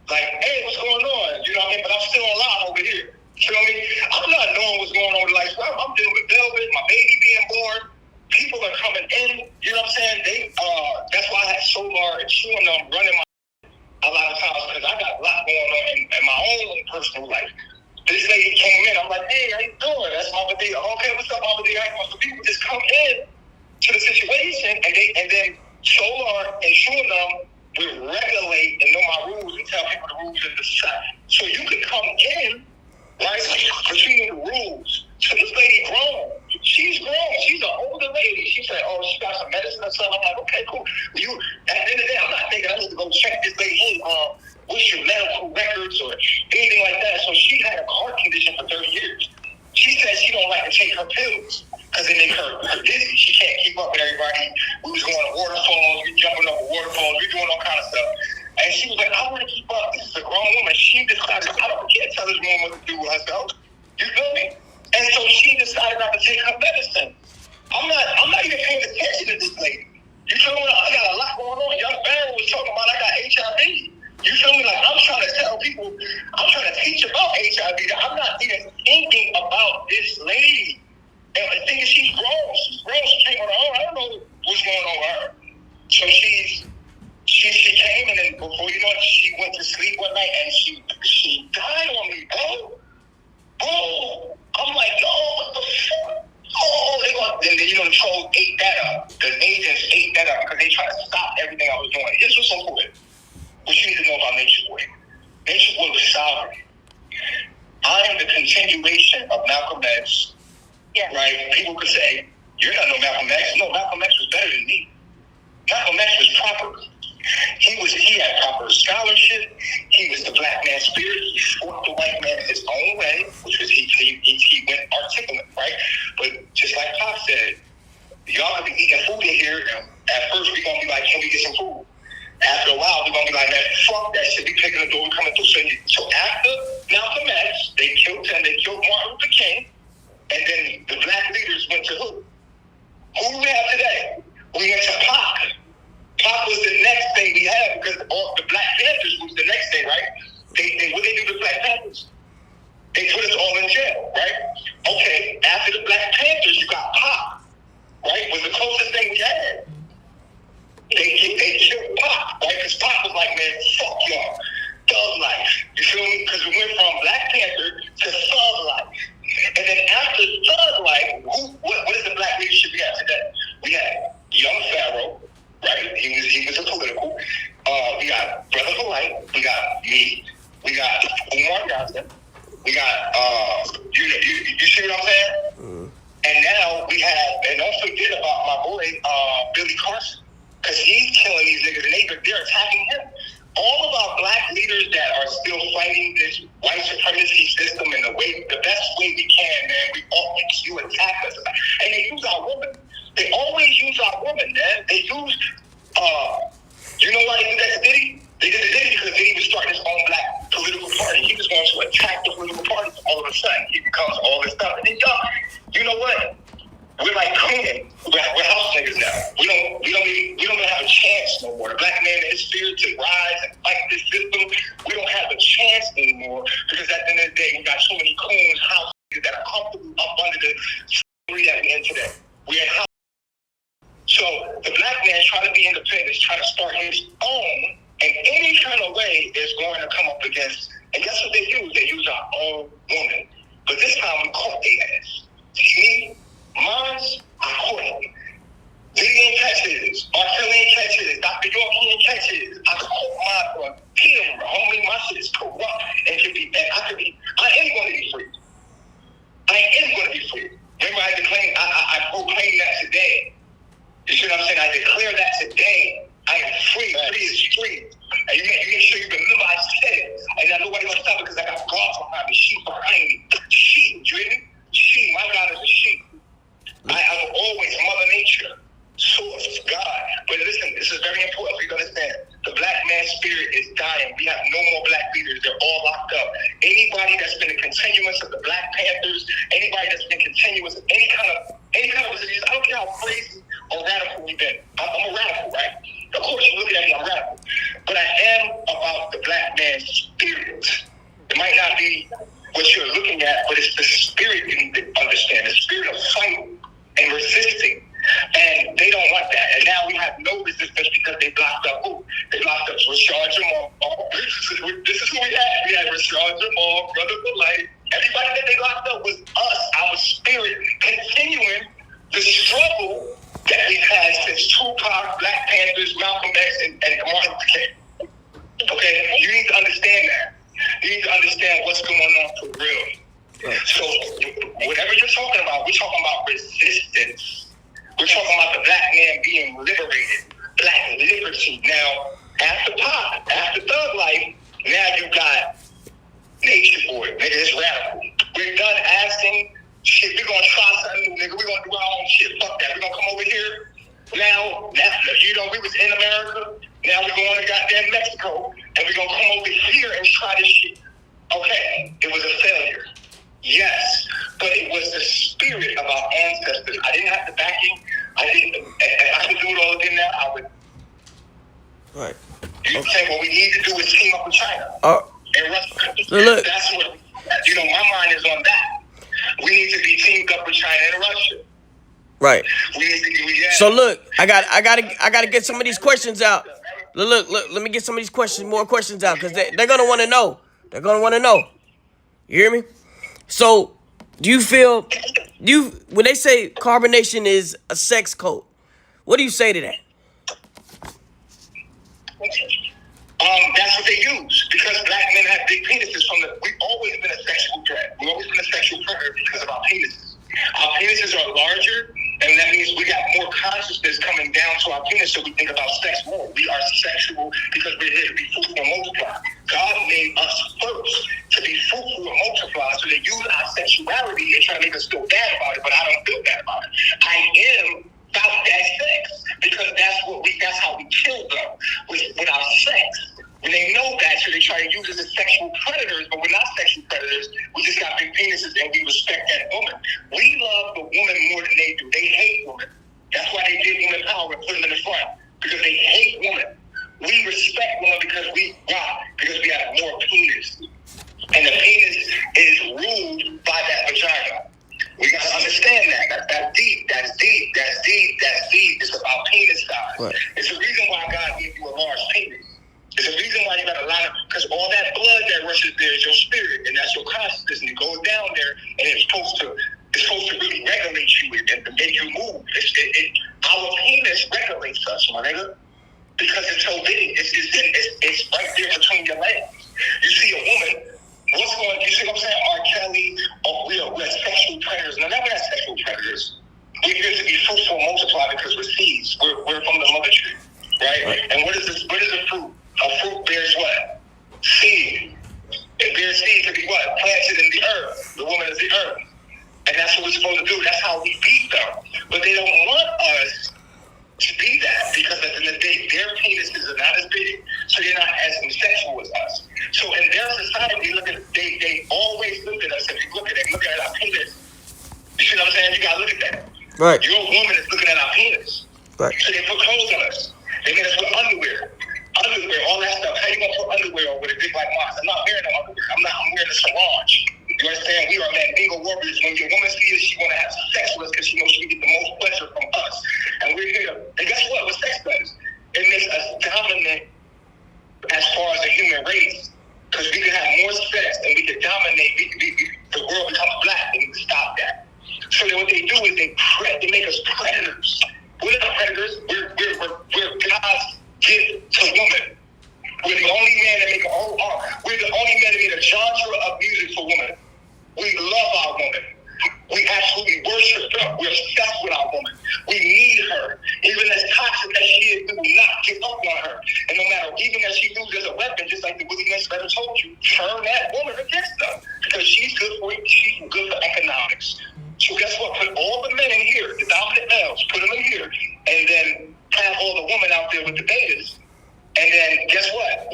like, "Hey, what's going on?" You know what I mean? But I'm still alive over here. You know what I mean? I'm not knowing what's going on with life. I'm dealing with Velvet, my baby being born. People are coming in. You know what I'm saying? That's why I had Solar and chewing them running my a lot of times, because I got a lot going on in my own personal life. This lady came in. I'm like, "Hey, how you doing?" That's Mama D. "Okay, what's up, Mama D?" So people just come in to the situation, and then Solar and chewing them will regulate and know my rules and tell people the rules of the site. So you could come in, right, between the rules. So this lady grown. She's grown. She's an older lady. She said, "Oh, she got some medicine or something." I'm like, "Okay, cool." At the end of the day, I'm not thinking I need to go check this lady. Hey, what's your medical records or anything like that? So she had a heart condition for 30 years. She said she don't like to take her pills because they make her dizzy. She can't keep up with everybody. We was going to waterfalls. We jumping over waterfalls. We doing all kind of stuff. And she was like, "I want to keep up." This is a grown woman. She decided, I can't tell this woman what to do with herself. You feel me? And so she decided not to take her medicine. I'm not even paying attention to this lady. You feel me? I got a lot going on. Young Barry was talking about I got HIV. You feel me? Like, I'm trying to tell people, I'm trying to teach about HIV. I'm not even thinking about this lady. And the thing is, she's grown. She's came on her own. I don't know what's going on with her. So she came, and then before you know it, she went to sleep one night, and she died on me, bro. Oh, I'm like, "Oh, what the fuck?" Oh, then the trolls ate that up. The agents ate that up because they tried to stop everything I was doing. Here's what's important. What you need to know about NatureBoy. NatureBoy was sovereign. I am the continuation of Malcolm X. Yeah. Right? People could say, "You're not no Malcolm X." No, Malcolm X was better than me. Malcolm X was proper. He had proper scholarship. He was the black man's spirit. He fought the white man his own way, which was he went articulate, right? But just like Pop said, y'all could be eating food in here. At first, we're going to be like, "Can we get some food?" After a while, we're going to be like, "Man, fuck that shit. We taking the door. We're coming through." So after Malcolm X, they killed Martin Luther King, and then the black leaders went to who? Who do we have today? We went to Pac. Pac was the next thing we had, because all the Black Panthers was the next thing, right? What they do to They put us all in jail, right? Okay, after the Black Panthers, you got Pop, right? Was the closest thing we had. They killed Pop, right? Because Pop was like, man, fuck y'all. Thug life. You feel me? Because we went from Black Panther to thug life. And then after thug life, what is the black leadership we have today? We had Young Pharaoh, right? He was a political. We got Brother Polite. We got me. We got Umar Johnson. We got you see what I'm saying? Mm-hmm. And now we have, and don't forget about my boy Billy Carson, because he's killing these niggas, and they're attacking him. All of our black leaders that are still fighting this white supremacy system in the best way we can, man. You attack us, and they use our women. They always use our women, man. They use, you know why they did that to Diddy? They did it to Diddy because Diddy was starting his own black political party. He was going to attack the political party. All of a sudden, he becomes all this stuff. And then you know what? We're like Conan. We're house niggas now. We don't even have a chance no more. The black man and his spirit to rise and fight this system. We don't have a chance anymore because at the end of the day, we got so many coons, house niggas that are comfortable up under the slavery that we're in today. We're in house. So the black man trying to be independent, trying to start his own, and any kind of way is going to come up against. And guess what they use? They use our own woman. But this time we caught their ass. Me. Mine's, I caught him. Diddy ain't catch his. Arthur ain't catch his. Dr. York, he ain't catch his. I caught mine on camera. Homie, my shit is corrupt and can be, and I am going to be free. I am going to be free. Remember, I proclaim that today. You see what I'm saying? I declare that today. I am free. Free is free. And you make sure you remember I said it. And I know nobody gonna stop it because I got God behind me. Sheep behind me. Sheep, you hear me? Sheep. My God is a sheep. I'm always Mother Nature, source, God. But listen, this is very important for you to understand. The black man's spirit is dying. We have no more black leaders. They're all locked up. Anybody that's been a continuous of the Black Panthers, anybody that's been continuous of any kind of disease, I don't care how crazy or radical we've been. I'm a radical, right? Of course, you look at me, I'm radical. But I am about the black man's spirit. It might not be what you're looking at, but it's the spirit you need to understand. The spirit of fighting and resisting. And they don't want that. And now we have no resistance because they blocked up who? They blocked up Rashad Jamal. This is who we had. We had Rashad Jamal, Brother Polite. Everybody that they locked up was us, our spirit, continuing the struggle that we've had since Tupac, Black Panthers, Malcolm X, and Martin Luther King. Okay? You need to understand that. You need to understand what's going on for real. So whatever you're talking about, we're talking about resistance. We're talking about the black man being liberated, black liberty. Now, after Pop, after Thug Life, now you got NatureBoy. Nigga, it's radical. We're done asking, shit, we're going to try something new, nigga. We're going to do our own shit. Fuck that. We're going to come over here. Now, you know, we was in America. Now we're going to goddamn Mexico. And we're going to come over here and try this shit. Okay, it was a failure. Yes, but it was the spirit of our ancestors. I didn't have the backing. If I could do it all again now, I would.
Right.
You know what I'm saying? What we need to do is team up with China. And Russia.
Look.
That's what, my mind is on that. We need to be teamed up with China and Russia.
Right.
We need to do that.
So look, I gotta get some of these questions out. Look, let me get some of these more questions out, because they're gonna want to know. They're gonna want to know. You hear me? So, do you feel, when they say carbonation is a sex code, what do you say to that?
That's what they use, because black men have big penises we've always been a sexual threat. We've always been a sexual predator because of our penises. Our penises are larger, and that means we got more consciousness coming down to our penis, so we think about sex more. We are sexual because we're here to be fruitful and multiply. God made us first to be fruitful and multiply, so they use our sexuality and try to make us feel bad about it, but I don't feel bad about it. I am about that sex, because that's how we kill them, with our sex. And they know that, so they try to use us as sexual predators, but we're not sexual predators. We just got big penises, and we respect that woman. We love the woman more than they do. They hate women. That's why they give women power and put them in the front, because they hate women. We respect women because we have more penis. And the penis is ruled explain that. That's deep. It's about penis size.
Right.
It's the reason why God gave you a large penis. It's the reason why you got a lot of, because all that blood that rushes there is your spirit, and that's your consciousness, and it goes down there, and it's supposed to really regulate you and to make you move. Our penis regulates us, my nigga, because it's so big. It's right there between your legs. You see a woman. You see what I'm saying? R. Kelly, we're sexual predators. Now, we're not sexual predators. We're here to be fruitful and multiply because we're seeds. We're from the mother tree, right? And what is the fruit? A fruit bears what? Seed. It bears seed to be what? Planted in the earth. The woman is the earth. And that's what we're supposed to do. That's how we beat them. But they don't want us to be that, because at the end of the day, their penises are not as big, so they're not as sexual as us. So in their society, they always look at us. If you look at our penis. You see what I'm saying? You gotta look at that.
Right.
Your woman is looking at our penis.
Right.
So they put clothes on us. They made us wear underwear, all that stuff. How you gonna put underwear on with a dick like mine? I'm not wearing no underwear. I'm wearing a sarong. You understand? We are Mandingo warriors. When your woman sees us, she's gonna have sex with us because she knows she can get the most pleasure from us. And we're here. And guess what? What sex does? It makes us dominant as far as the human race. Because we can have more sex and we can dominate. The world becomes black and we can stop that. So then what they do is they make us predators. We're not predators. We're God's gift to women. We're the only man that make a whole art. We're the only man that made a genre of music for women. We love our woman. We absolutely worship her. We're obsessed with our woman. We need her. Even as toxic as she is, we will not give up on her. And no matter, even as she used as a weapon, just like the Willie Ness letter told you, turn that woman against them. Because she's good for it. She's good for economics. So guess what? Put all the men in here, the dominant males, put them in here, and then have all the women out there with the betas. And then guess what?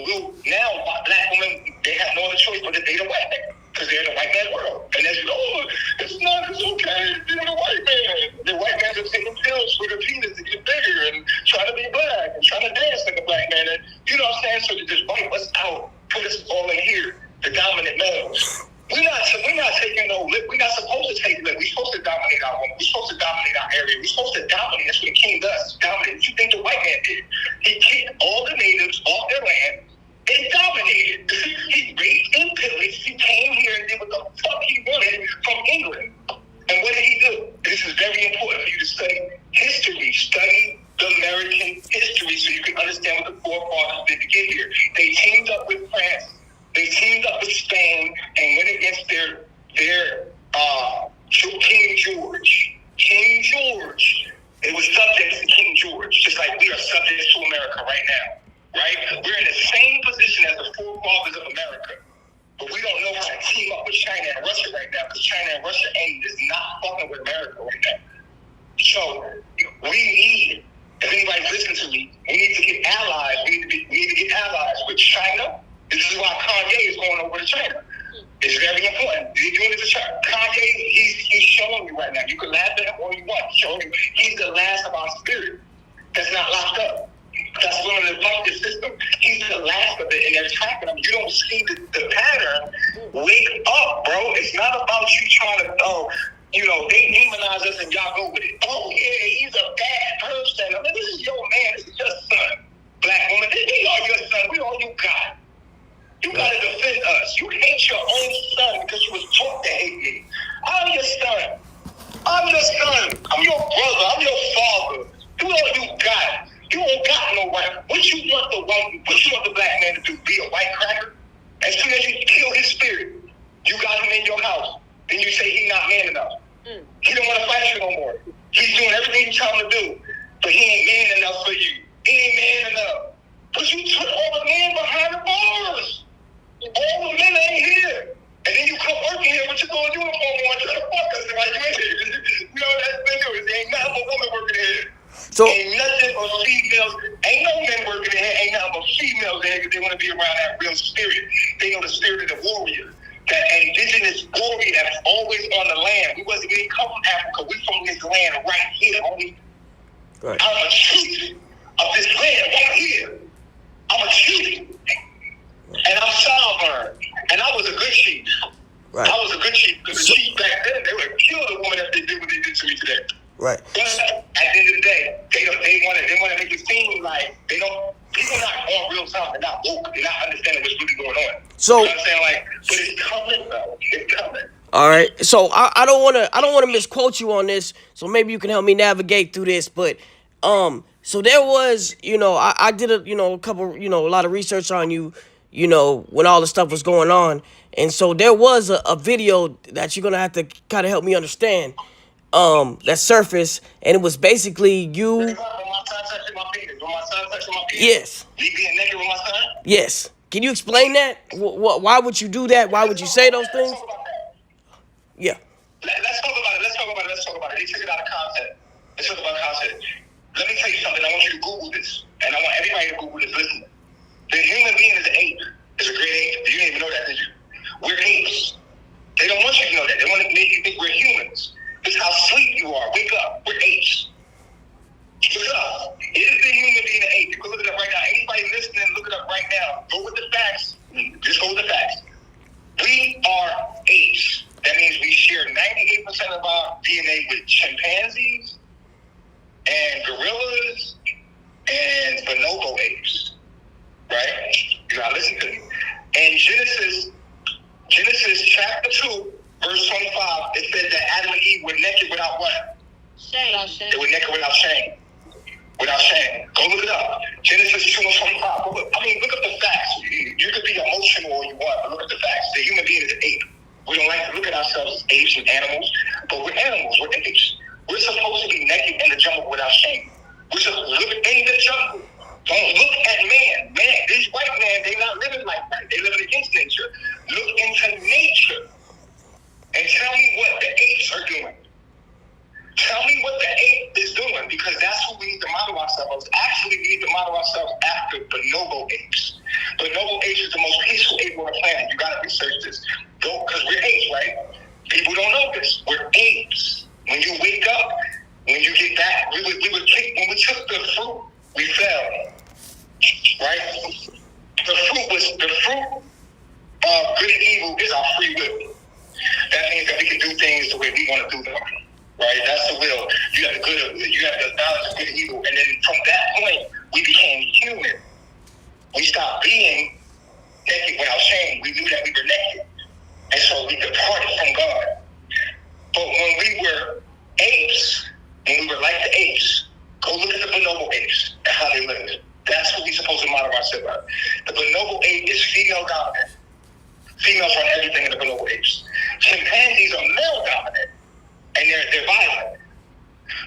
Now black women, they have no other choice but to date a white man. Because they're in the white man world. And they say, it's okay to be with a white man. The white man's are taking pills for their penis to get bigger and trying to be black and trying to dance like a black man. And you know what I'm saying? So they just wipe us out, put us all in here, the dominant males. We're not taking no lip. We're not supposed to take lip. We're supposed to dominate our woman. We're supposed to dominate our area. We're supposed to dominate. That's what the king does. Dominate. What you think the white man did? He kicked all the natives off their land. They dominated. He raped and pillaged. He came here and did what the fuck he wanted from England. And what did he do? This is very important for you to study history. Study the American history so you can understand what the forefathers did to get here. They teamed up with France. They teamed up with Spain and went against their King George. King George. It was subject to King George, just like we are subject to America right now. Right? We're in the same position as the forefathers of America. But we don't know how to team up with China and Russia right now because China and Russia is not fucking with America right now. So we need, if anybody's listening to me, we need to get allies. We need to get allies with China. This is why Kanye is going over to China. It's very important. He's doing this to China. Kanye, he's showing you right now. You can laugh at him all you want. He's showing you he's the last of our spirit that's not locked up. That's learning to fight the system. He's the last of it, and they're tracking him. You don't see the pattern. Wake up, bro. It's not about you trying to, they demonize us and y'all go with it. Oh, yeah, he's a bad person. I mean, this is your man. This is your son. Black woman, they are your son. We all you got. You got to defend us. You hate your own son because you was taught to hate me. I'm your son. I'm your son. I'm your brother. I'm your father. Do all you got. You don't got no right. What you want the black man to do? Be a white cracker? As soon as you kill his spirit, you got him in your house. Then you say he's not man enough. He don't want to fight you no more. He's doing everything you tell him to do, but he ain't man enough for you. He ain't man enough. But you took all the men behind the bars. All the men ain't here. And then you come working here with your little uniform on, trying to fuck us like you ain't here. You know, that's what they do. There ain't nothing but women working here.
So
ain't nothing but females. Ain't no men working in here. Ain't nothing but females in here because they want to be around that real spirit. They know the spirit of the warrior. That indigenous warrior that's always on the land. We didn't come from Africa. We from this land right here.
right.
I'm a chief of this land right here. I'm a chief. And I'm sovereign. And I was a good chief.
Right.
I was a good chief because the chief back then, they were kill the woman if they did what they did to me today.
Right.
But at the end of the day, they want to make it seem like they don't. People not on real time. They're not woke. They're not understanding what's really going on.
So,
you know what I'm saying? Like, but it's coming, though. It's coming.
All right. So I don't wanna misquote you on this. So maybe you can help me navigate through this. But so there was, I did a couple, a lot of research on you, when all the stuff was going on. And so there was a video that you're gonna have to kind of help me understand. That surfaced, and it was basically you.
When my son touching my penis.
Yes.
Me being naked with my son?
Yes. Can you explain that? Why would you do that? Why would you say those things?
Let's talk about that.
Yeah.
Let's talk about it. They took it out of context. Let's talk about context. Let me tell you something. I want you to Google this. And I want everybody to Google this. Listen. The human being is an ape. It's a great ape. You didn't even know that, did you? We're apes. They don't want you to know that. They want to make you think we're humans. This is how sweet you are. Wake up. We're apes. Look it up. Is the human being an ape? You can look it up right now. Anybody listening, look it up right now. Go with the facts. Just go with the facts. We are apes. That means we share 98% of our DNA with chimpanzees and gorillas and bonobo apes. Right? You gotta listen to me. And Genesis chapter 2, verse 25, it said that Adam and Eve were naked without what?
Shame.
They were naked without shame. Without shame. Go look it up. Genesis 2 and 25. Look up the facts. You could be emotional all you want, but look at the facts. The human being is an ape. We don't like to look at ourselves as apes and animals, but we're animals. We're apes. We're supposed to be naked in the jungle without shame. We're supposed to live in the jungle. Don't look at man. These white men, they're not living like that. They're living against nature. Look into nature and tell me what the apes are doing. Tell me what the ape is doing, because that's who we need to model ourselves. Actually, we need to model ourselves after bonobo apes. Bonobo apes is the most peaceful ape on the planet. You got to research this. Because we're apes, right? People don't know this. We're apes. When you wake up, when you get back, when we took the fruit, we fell. Right? The fruit of good and evil is our free will. That means that we can do things the way we want to do them. Right? That's the will. You have the knowledge of good and evil. And then from that point, we became human. We stopped being naked without shame. We knew that we were naked. And so we departed from God. But when we were apes, when we were like the apes, go look at the bonobo apes and how they lived. That's what we're supposed to model ourselves on. The bonobo ape is female dominant. Females run everything in the bonobo apes. Chimpanzees are male dominant. And they're violent.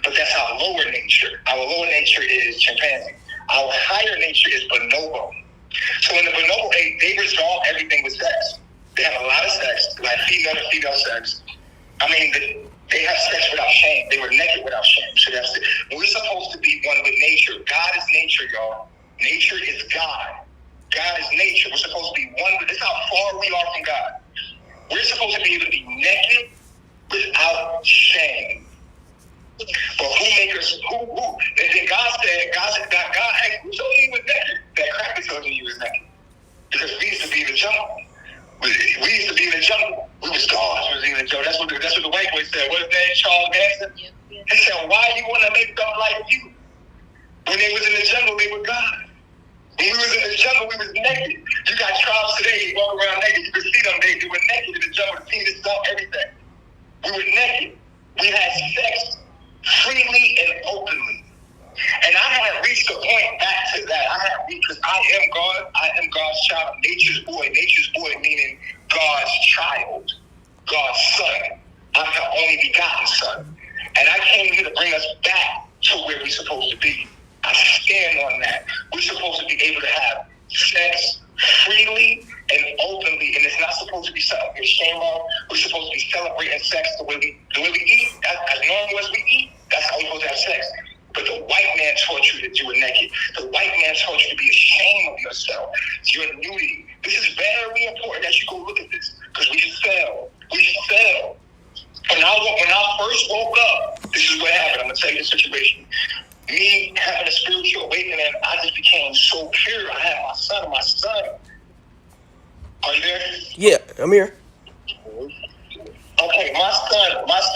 But that's our lower nature. Our lower nature is chimpanzee. Our higher nature is bonobo. So in the bonobo ape, they resolve everything with sex. They have a lot of sex, like female to female sex. I mean, they have sex without shame. They were naked without shame. So that's it. We're supposed to be one with nature. God is nature, y'all. Nature is God. God is nature. We're supposed to be one with. This is how far we are from God. We're supposed to be able to be naked without shame. But who make us? Who? And then God asked, who told you he was naked? That cracker told you he was naked. Because we used to be in the jungle. We used to be in the jungle. We was gods. We was in the jungle. That's what the white boy said. What is that, Charles Manson?
Yeah.
He said, why you want to make them like you? When they was in the jungle, they were God. When we was in the jungle, we was naked. You got tribes today, they walk around naked. You can see them. They were naked in the jungle. The penis, everything. We were naked. We had sex freely and openly. And I had reached the point back to that. Because I am God. I am God's child. Nature's boy. Nature's boy meaning God's child. God's son. I'm the only begotten son. And I came here to bring us back to where we're supposed to be. I stand on that. We're supposed to be able to have sex freely and openly, and it's not supposed to be something we're ashamed of. We're supposed to be celebrating sex the way we eat. As normal as we eat, that's how we're supposed to have sex. But the white man taught you that you were naked. The white man taught you to be ashamed of yourself. Your nudity. This is very important that you go look at this, because we fell. When I first woke up, this is what happened. I'm gonna tell you the situation. Me having a spiritual awakening, I just became so pure. I had my son. Are you there?
Yeah, I'm here.
Okay, my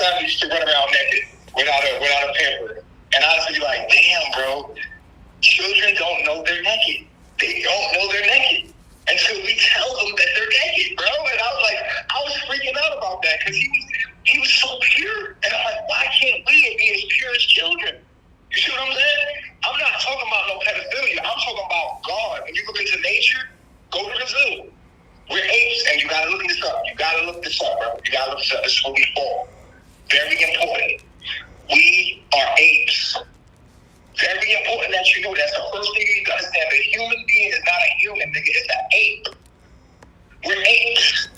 son used to run around naked without a pamper. And I was like, damn, bro, children don't know they're naked. They don't know they're naked until we tell them that they're naked, bro. And I was like, I was freaking out about that because he was so pure. And I'm like, why can't we be as pure as children? You see what I'm saying? I'm not talking about no pedophilia. I'm talking about God. When you look into nature, go to the zoo. We're apes, and you gotta look this up. You gotta look this up, bro. You gotta look this up. This is where we fall. Very important. We are apes. Very important that you know that's the first thing you need to understand. The human being is not a human, nigga. It's an ape. We're apes.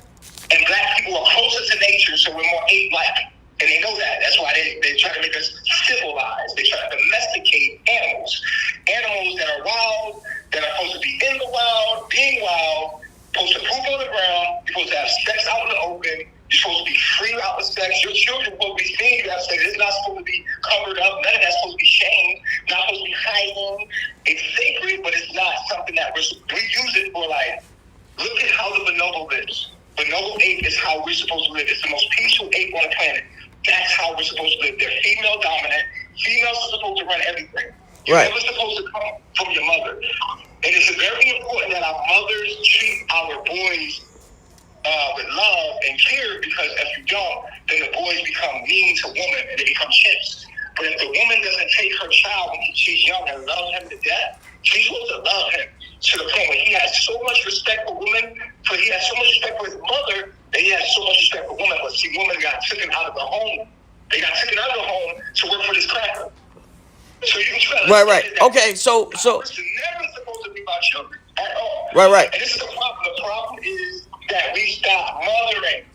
And black people are closer to nature, so we're more ape-like. And they know that. That's why they try to make us civilized. They try to domesticate animals. Animals that are wild, that are supposed to be in the wild, being wild, supposed to poop on the ground, you're supposed to have sex out in the open, you're supposed to be free out with sex, your children are supposed to be seeing you have sex. It's not supposed to be covered up, none of that's supposed to be shamed, not supposed to be hiding. It's sacred, but it's not something that we use it for, like, look at how the bonobo lives. Bonobo ape is how we're supposed to live. It's the most peaceful ape on the planet. That's how we're supposed to live. They're female dominant. Females are supposed to run everything. You're never supposed to come from your mother. It is very important that our mothers treat our boys with love and care, because if you don't, then the boys become mean to women and they become chimps. But if the woman doesn't take her child when she's young and love him to death, she's supposed to love him to the point where he has so much respect for women, but he has so much respect for his mother, that he has so much respect for women. But see, women got taken out of the home. They got taken out of the home to work for this cracker. So you can try to
right. Okay, so
it's never supposed to be about children at all.
Right.
And this is the problem. The problem is that we stop mothering.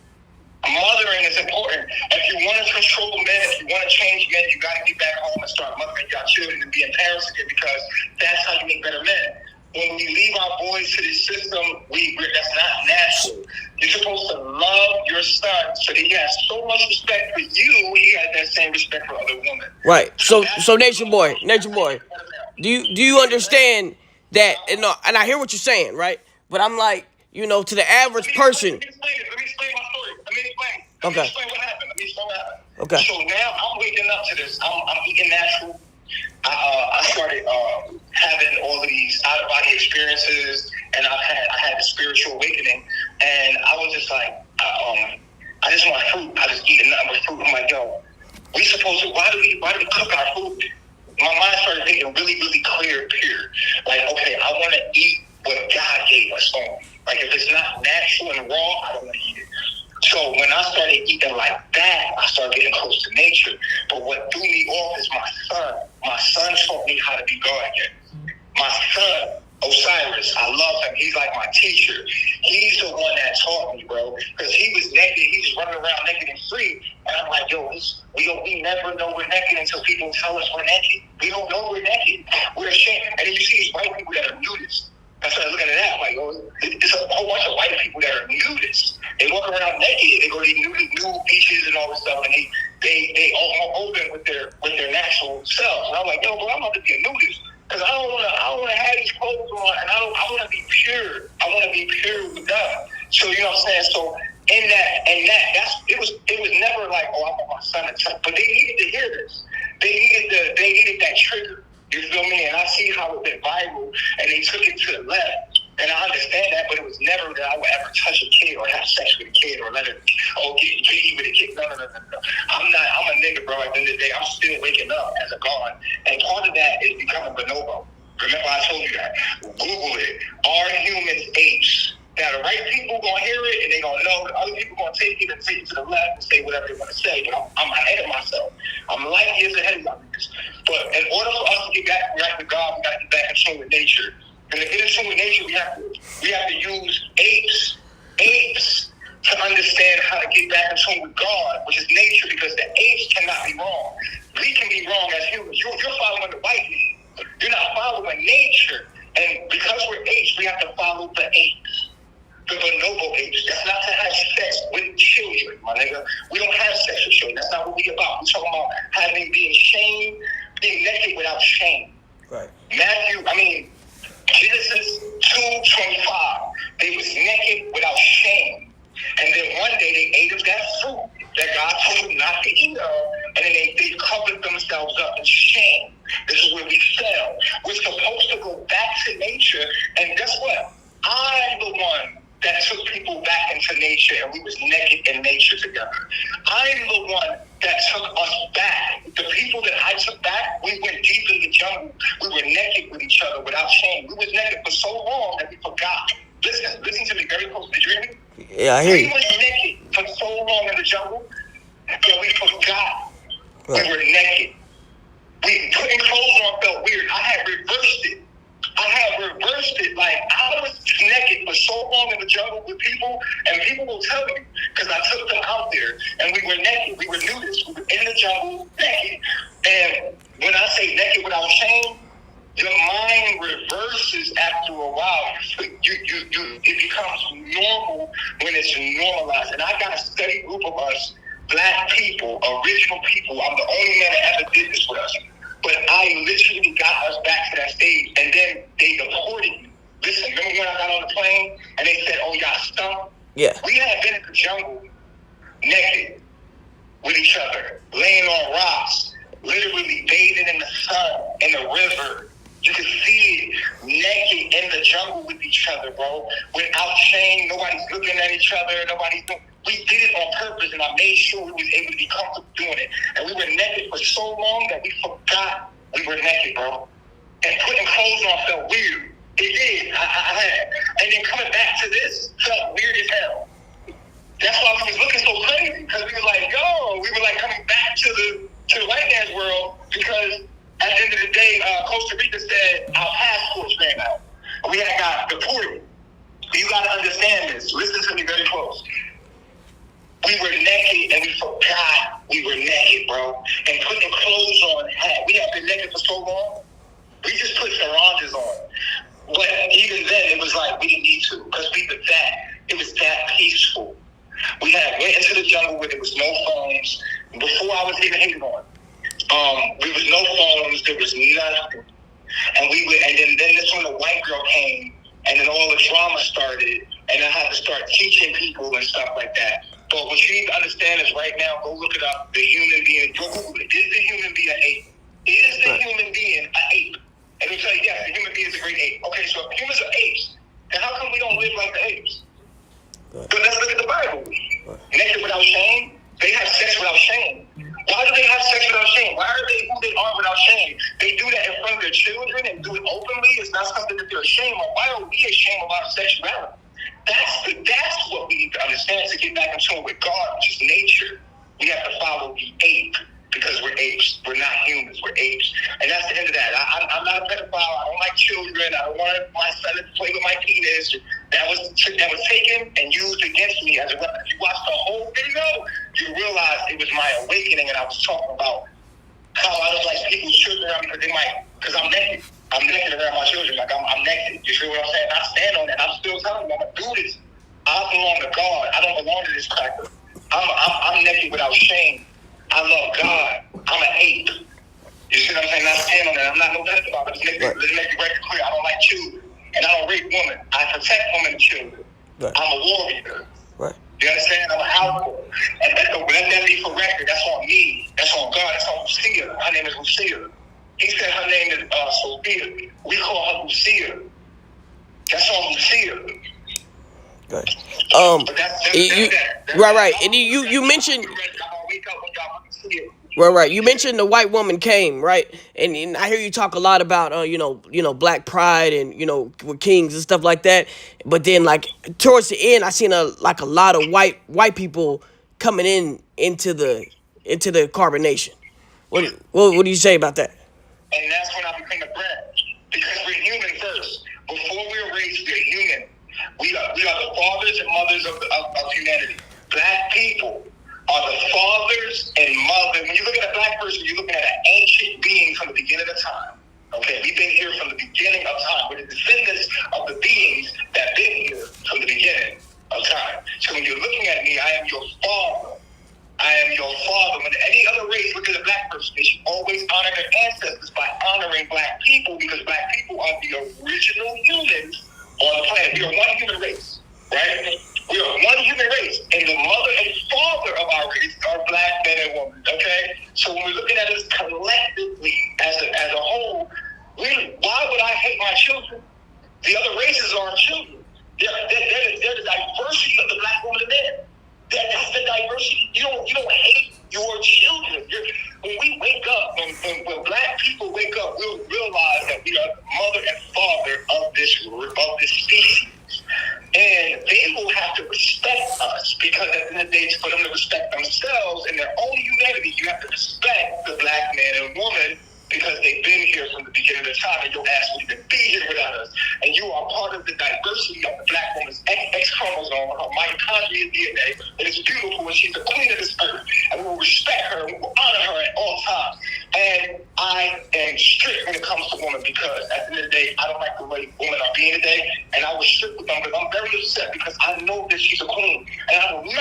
Mothering is important. If you want to control men, if you want to change men, you got to get back home and start mothering your children and being parents again, because that's how you make better men. When we leave our boys to this system, that's not natural. You're supposed to love your son so that he has so much respect for you, he has that same respect for other women.
Right. So NatureBoy, do you understand that? And I hear what you're saying, right? But I'm like, to the average person.
Let me explain my story. Let me
Okay.
explain what happened.
Okay.
So now I'm waking up to this. I'm eating natural. I started having all of these out-of-body experiences, and I had a spiritual awakening, and I was just like, I just want fruit. I just eating nothing but fruit. I'm like, yo, why do we cook our food? My mind started thinking really, really clear, pure. Like, okay, I want to eat what God gave us on. Like, if it's not natural and raw, I don't want to eat it. So when I started eating like that, I started getting close to nature. But what threw me off is my son. My son taught me how to be God again. My son, Osiris, I love him. He's like my teacher. He's the one that taught me, bro. Because he was naked. He was running around naked and free. And I'm like, yo, we never know we're naked until people tell us we're naked. We don't know we're naked. We're ashamed. And then you see these white people that are nudists. I started looking at that. I'm like, oh, it's a whole bunch of white people that are nudists. They walk around naked. They go to these nude beaches and all this stuff, and they all open with their natural selves. And I'm like, yo, bro, I'm about to be a nudist because I don't want to have these clothes on, and I want to be pure. I want to be pure with God. So you know what I'm saying? So in that, it was never like, oh, I want my son to touch, but they needed to hear this. They needed that trigger. You feel me? And I see how it went viral, and they took it to the left. And I understand that, but it was never that I would ever touch a kid or have sex with a kid or let her get jiggy with a kid. No. I'm a nigga, bro. At the end of the day, I'm still waking up as a God. And part of that is becoming bonobo. Remember I told you that. Google it. Are humans apes? Now, the right people going to hear it, and they going to know. The other people going to take it and take it to the left and say whatever they want to say. But I'm ahead of myself. I'm light years ahead of my niggas. But in order for us to get back right with God, we got to get back in tune with nature. And to get in tune with nature, we have to use apes to understand how to get back in tune with God, which is nature, because the apes cannot be wrong. We can be wrong as humans. You're following the white man. You're not following nature. And because we're apes, we have to follow the apes. The bonobo apes. That's not to have sex with children, my nigga. We don't have sex with children. That's not what we're about. We're talking about being naked without shame.
Right.
Genesis 2:25. They was naked without shame. And then one day they ate of that fruit that God told them not not to eat of, and then they covered themselves up in shame. This is where we fell. We're supposed to go back to nature, and guess what? I'm the one that took people back into nature, and we was naked in nature together. I'm the one that took us back. The people that I took back, we went deep in the jungle. We were naked with each other without shame. We was naked for so long that we forgot. Listen to me very close. Did you hear me?
Yeah, I hear you.
We was naked for so long in the jungle that we forgot we were naked. We putting clothes on felt weird. I had reversed it. Like, I was naked for so long in the jungle with people, and people will tell you, because I took them out there, and we were naked. We were nudists. We were in the jungle, naked. And when I say naked without shame, your mind reverses after a while. It becomes normal when it's normalized. And I got a steady group of us, black people, original people. I'm the only man that ever did this with us. But I literally got us back to that stage, and then they deported me. Listen, remember when I got on the plane and they said, "Oh, y'all stunk"?
Yeah.
We had been in the jungle, naked, with each other, laying on rocks, literally bathing in the sun, in the river. You could see it, naked in the jungle with each other, bro. Without shame, nobody's looking at each other, we did it on purpose, and I made sure we was able to be comfortable doing it. And we were naked for so long that we forgot we were naked, bro. And putting clothes on felt weird. It did. I had. And then coming back to this felt weird as hell. That's why we was looking so crazy, because we was like, yo, we were like coming back to the white man's world, because at the end of the day, Costa Rica said our passports ran out. We had got deported. You got to understand this. Listen to me very close. We were naked, and we forgot we were naked, bro. And putting clothes on. We have been naked for so long. We just put saranjas on. But even then, it was like we didn't need to, because it was that peaceful. We went into the jungle where there was no phones. Before I was even hating on. There was no phones. There was nothing. And then this when the white girl came, and then all the drama started, and I had to start teaching people and stuff like that. But what you need to understand is right now, go look it up. The human being, go Google it. Is the human being an ape? Is the human being an ape? And they'll tell you, yes, the human being is a great ape. Okay, so if humans are apes, then how come we don't live like the apes? But let's look at the Bible. Naked without shame. They have sex without shame. Why do they have sex without shame? Why are they who they are without shame? They do that in front of their children and do it openly. It's not something that they're ashamed of. Why are we ashamed of our sexuality? That's what we need to understand to get back in tune with God, which is nature. We have to follow the ape, because we're apes. We're not humans. We're apes. And that's the end of that. I'm not a pedophile. I don't like children. I don't want my son to play with my penis. That was taken and used against me as a weapon. If you watch the whole video, you realize it was my awakening, and I was talking about how I don't like people's children around me because I'm naked. I'm naked around my children. Like, I'm naked. You feel what I'm saying? I stand on that. I'm still telling you, I'm going to do this. I belong to God. I don't belong to this cracker. I'm naked without shame. I love God. I'm an ape. You see what I'm saying? I stand on that. I'm not no bad about it. Let's make it very clear. I don't like children. And I don't rape women. I protect women and children.
Right.
I'm a warrior.
Right.
You understand? I'm an outlaw. And let that be for record. That's on me. That's on God. That's on Lucia. Her name is Lucia. He said her name is Sophia. We call her Lucia. That's on Lucia.
Good. Right. And you mentioned. Right. You mentioned the white woman came, right? And I hear you talk a lot about, black pride and, with kings and stuff like that. But then, like, towards the end, I seen a lot of white people coming into the carbonation. What do you say about that?
And that's when I became a brand. Because we're human first. Before we were raised, we're human. We are the fathers and mothers of humanity. Black people are the fathers and mothers. When you look at a black person, you're looking at an ancient being from the beginning of time. Okay, we've been here from the beginning of time. We're the descendants of the beings that been here from the beginning of time. So when you're looking at me, I am your father. I am your father. When any other race look at a black person, they should always honor their ancestors by honoring black people, because black people are the original humans on the planet. We are one human race, right? We are one human race, and the mother and father of our race are black men and women. is for them to respect themselves in their own humanity. You have to respect the black man and woman because they've been here from the beginning of time, and your ass will even be here without us. And you are part of the diversity of the black woman's X chromosome, her mitochondrial DNA. It is beautiful, and she's the queen of this earth. And we will respect her, and we will honor her at all times. And I am strict when it comes to women because at the end of the day, I don't like the way women are being today. And I was strict with them because I'm very upset because I know that she's a queen. And I will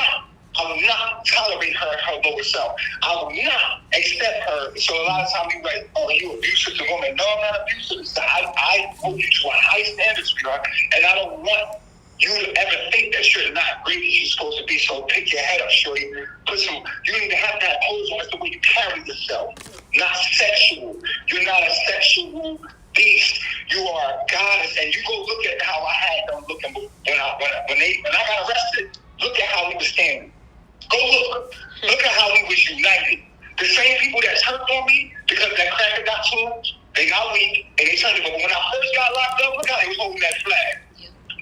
not tolerate her lower self. I will not accept her. So a lot of times people are like, oh, you abusive to women. No, I'm not abusive. So I hold you to a high standard, sweetheart. And I don't want you to ever think that you're not great as you're supposed to be. So pick your head up, shorty. You don't even have to have clothes on. It's the way you carry yourself. Not sexual. You're not a sexual beast. You are a goddess. And you go look at how I had them looking when I got arrested. Look at how we were standing. Go look. Look at how we was united. The same people that turned on me because that cracker got to them, they got weak and they turned it. But when I first got locked up, look how they was holding that flag.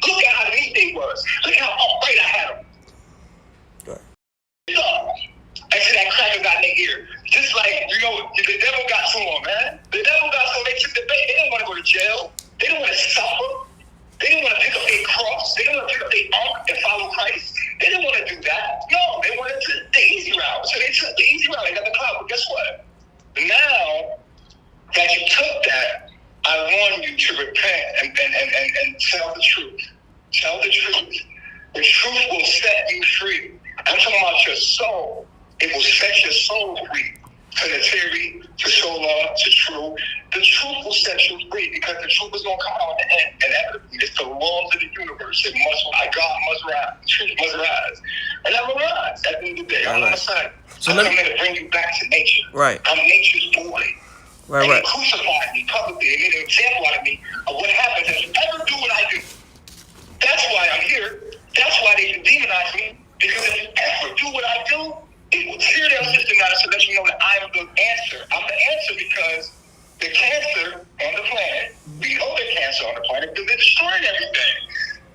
Look at how neat they was. Look how upright I had them. And so that cracker got in their ear. Just like, the devil got to them, man. The devil got to them. They took the bait. They didn't want to go to jail. They didn't want to suffer. They didn't want to pick up their cross. They didn't want to pick up their ark and follow Christ. They didn't want to do that. No, they wanted the easy route. So they took the easy route. They got the clout. But guess what? Now that you took that, I want you to repent and tell the truth. Tell the truth. The truth will set you free. I'm talking about your soul. It will set your soul free. To the theory, to solar, to true. The truth will set you free because the truth is going to come out at the end. Inevitably, it's the laws of the universe. God must rise. The truth must rise. And I will rise at the end of the day. I'm on the side. So I'm coming to bring you back to nature.
Right.
I'm nature's boy.
Right.
They crucified me publicly. They made an example out of me of what happens if you ever do what I do. That's why I'm here. That's why they demonize me. Because if you ever do what I do, it will tear their system out to let you know that I'm the answer. I'm the answer because the cancer on the planet, the other cancer on the planet, because they're destroying everything.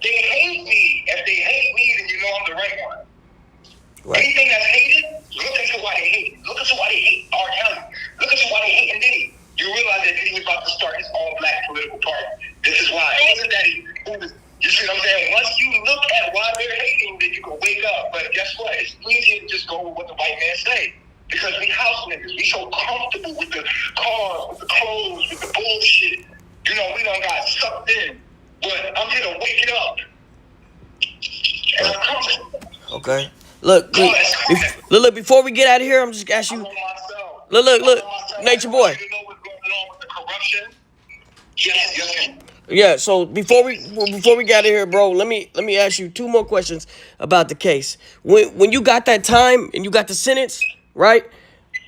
They hate me. If they hate me, then you know I'm the right one. Right. Anything that's hated, look into why they hate. Look into why they hate R. Kelly. Look into why they hate Diddy. You realize that Diddy was about to start his all-black political party. This is why. It wasn't that you see what I'm saying? Once you look at why they're hating, then you can wake up. But guess what? It's easier to just go with what the white man say. Because we house niggas. We so comfortable with the cars, with the clothes, with the bullshit. We done got sucked in. But I'm here to wake it up. And I'm comfortable.
Okay. Look, before we get out of here, I'm just asking you. Look, Nature Boy.
You know what's going on with the corruption? Yes.
Yeah, so before we get out of here, bro, let me ask you two more questions about the case. When you got that time and you got the sentence, right?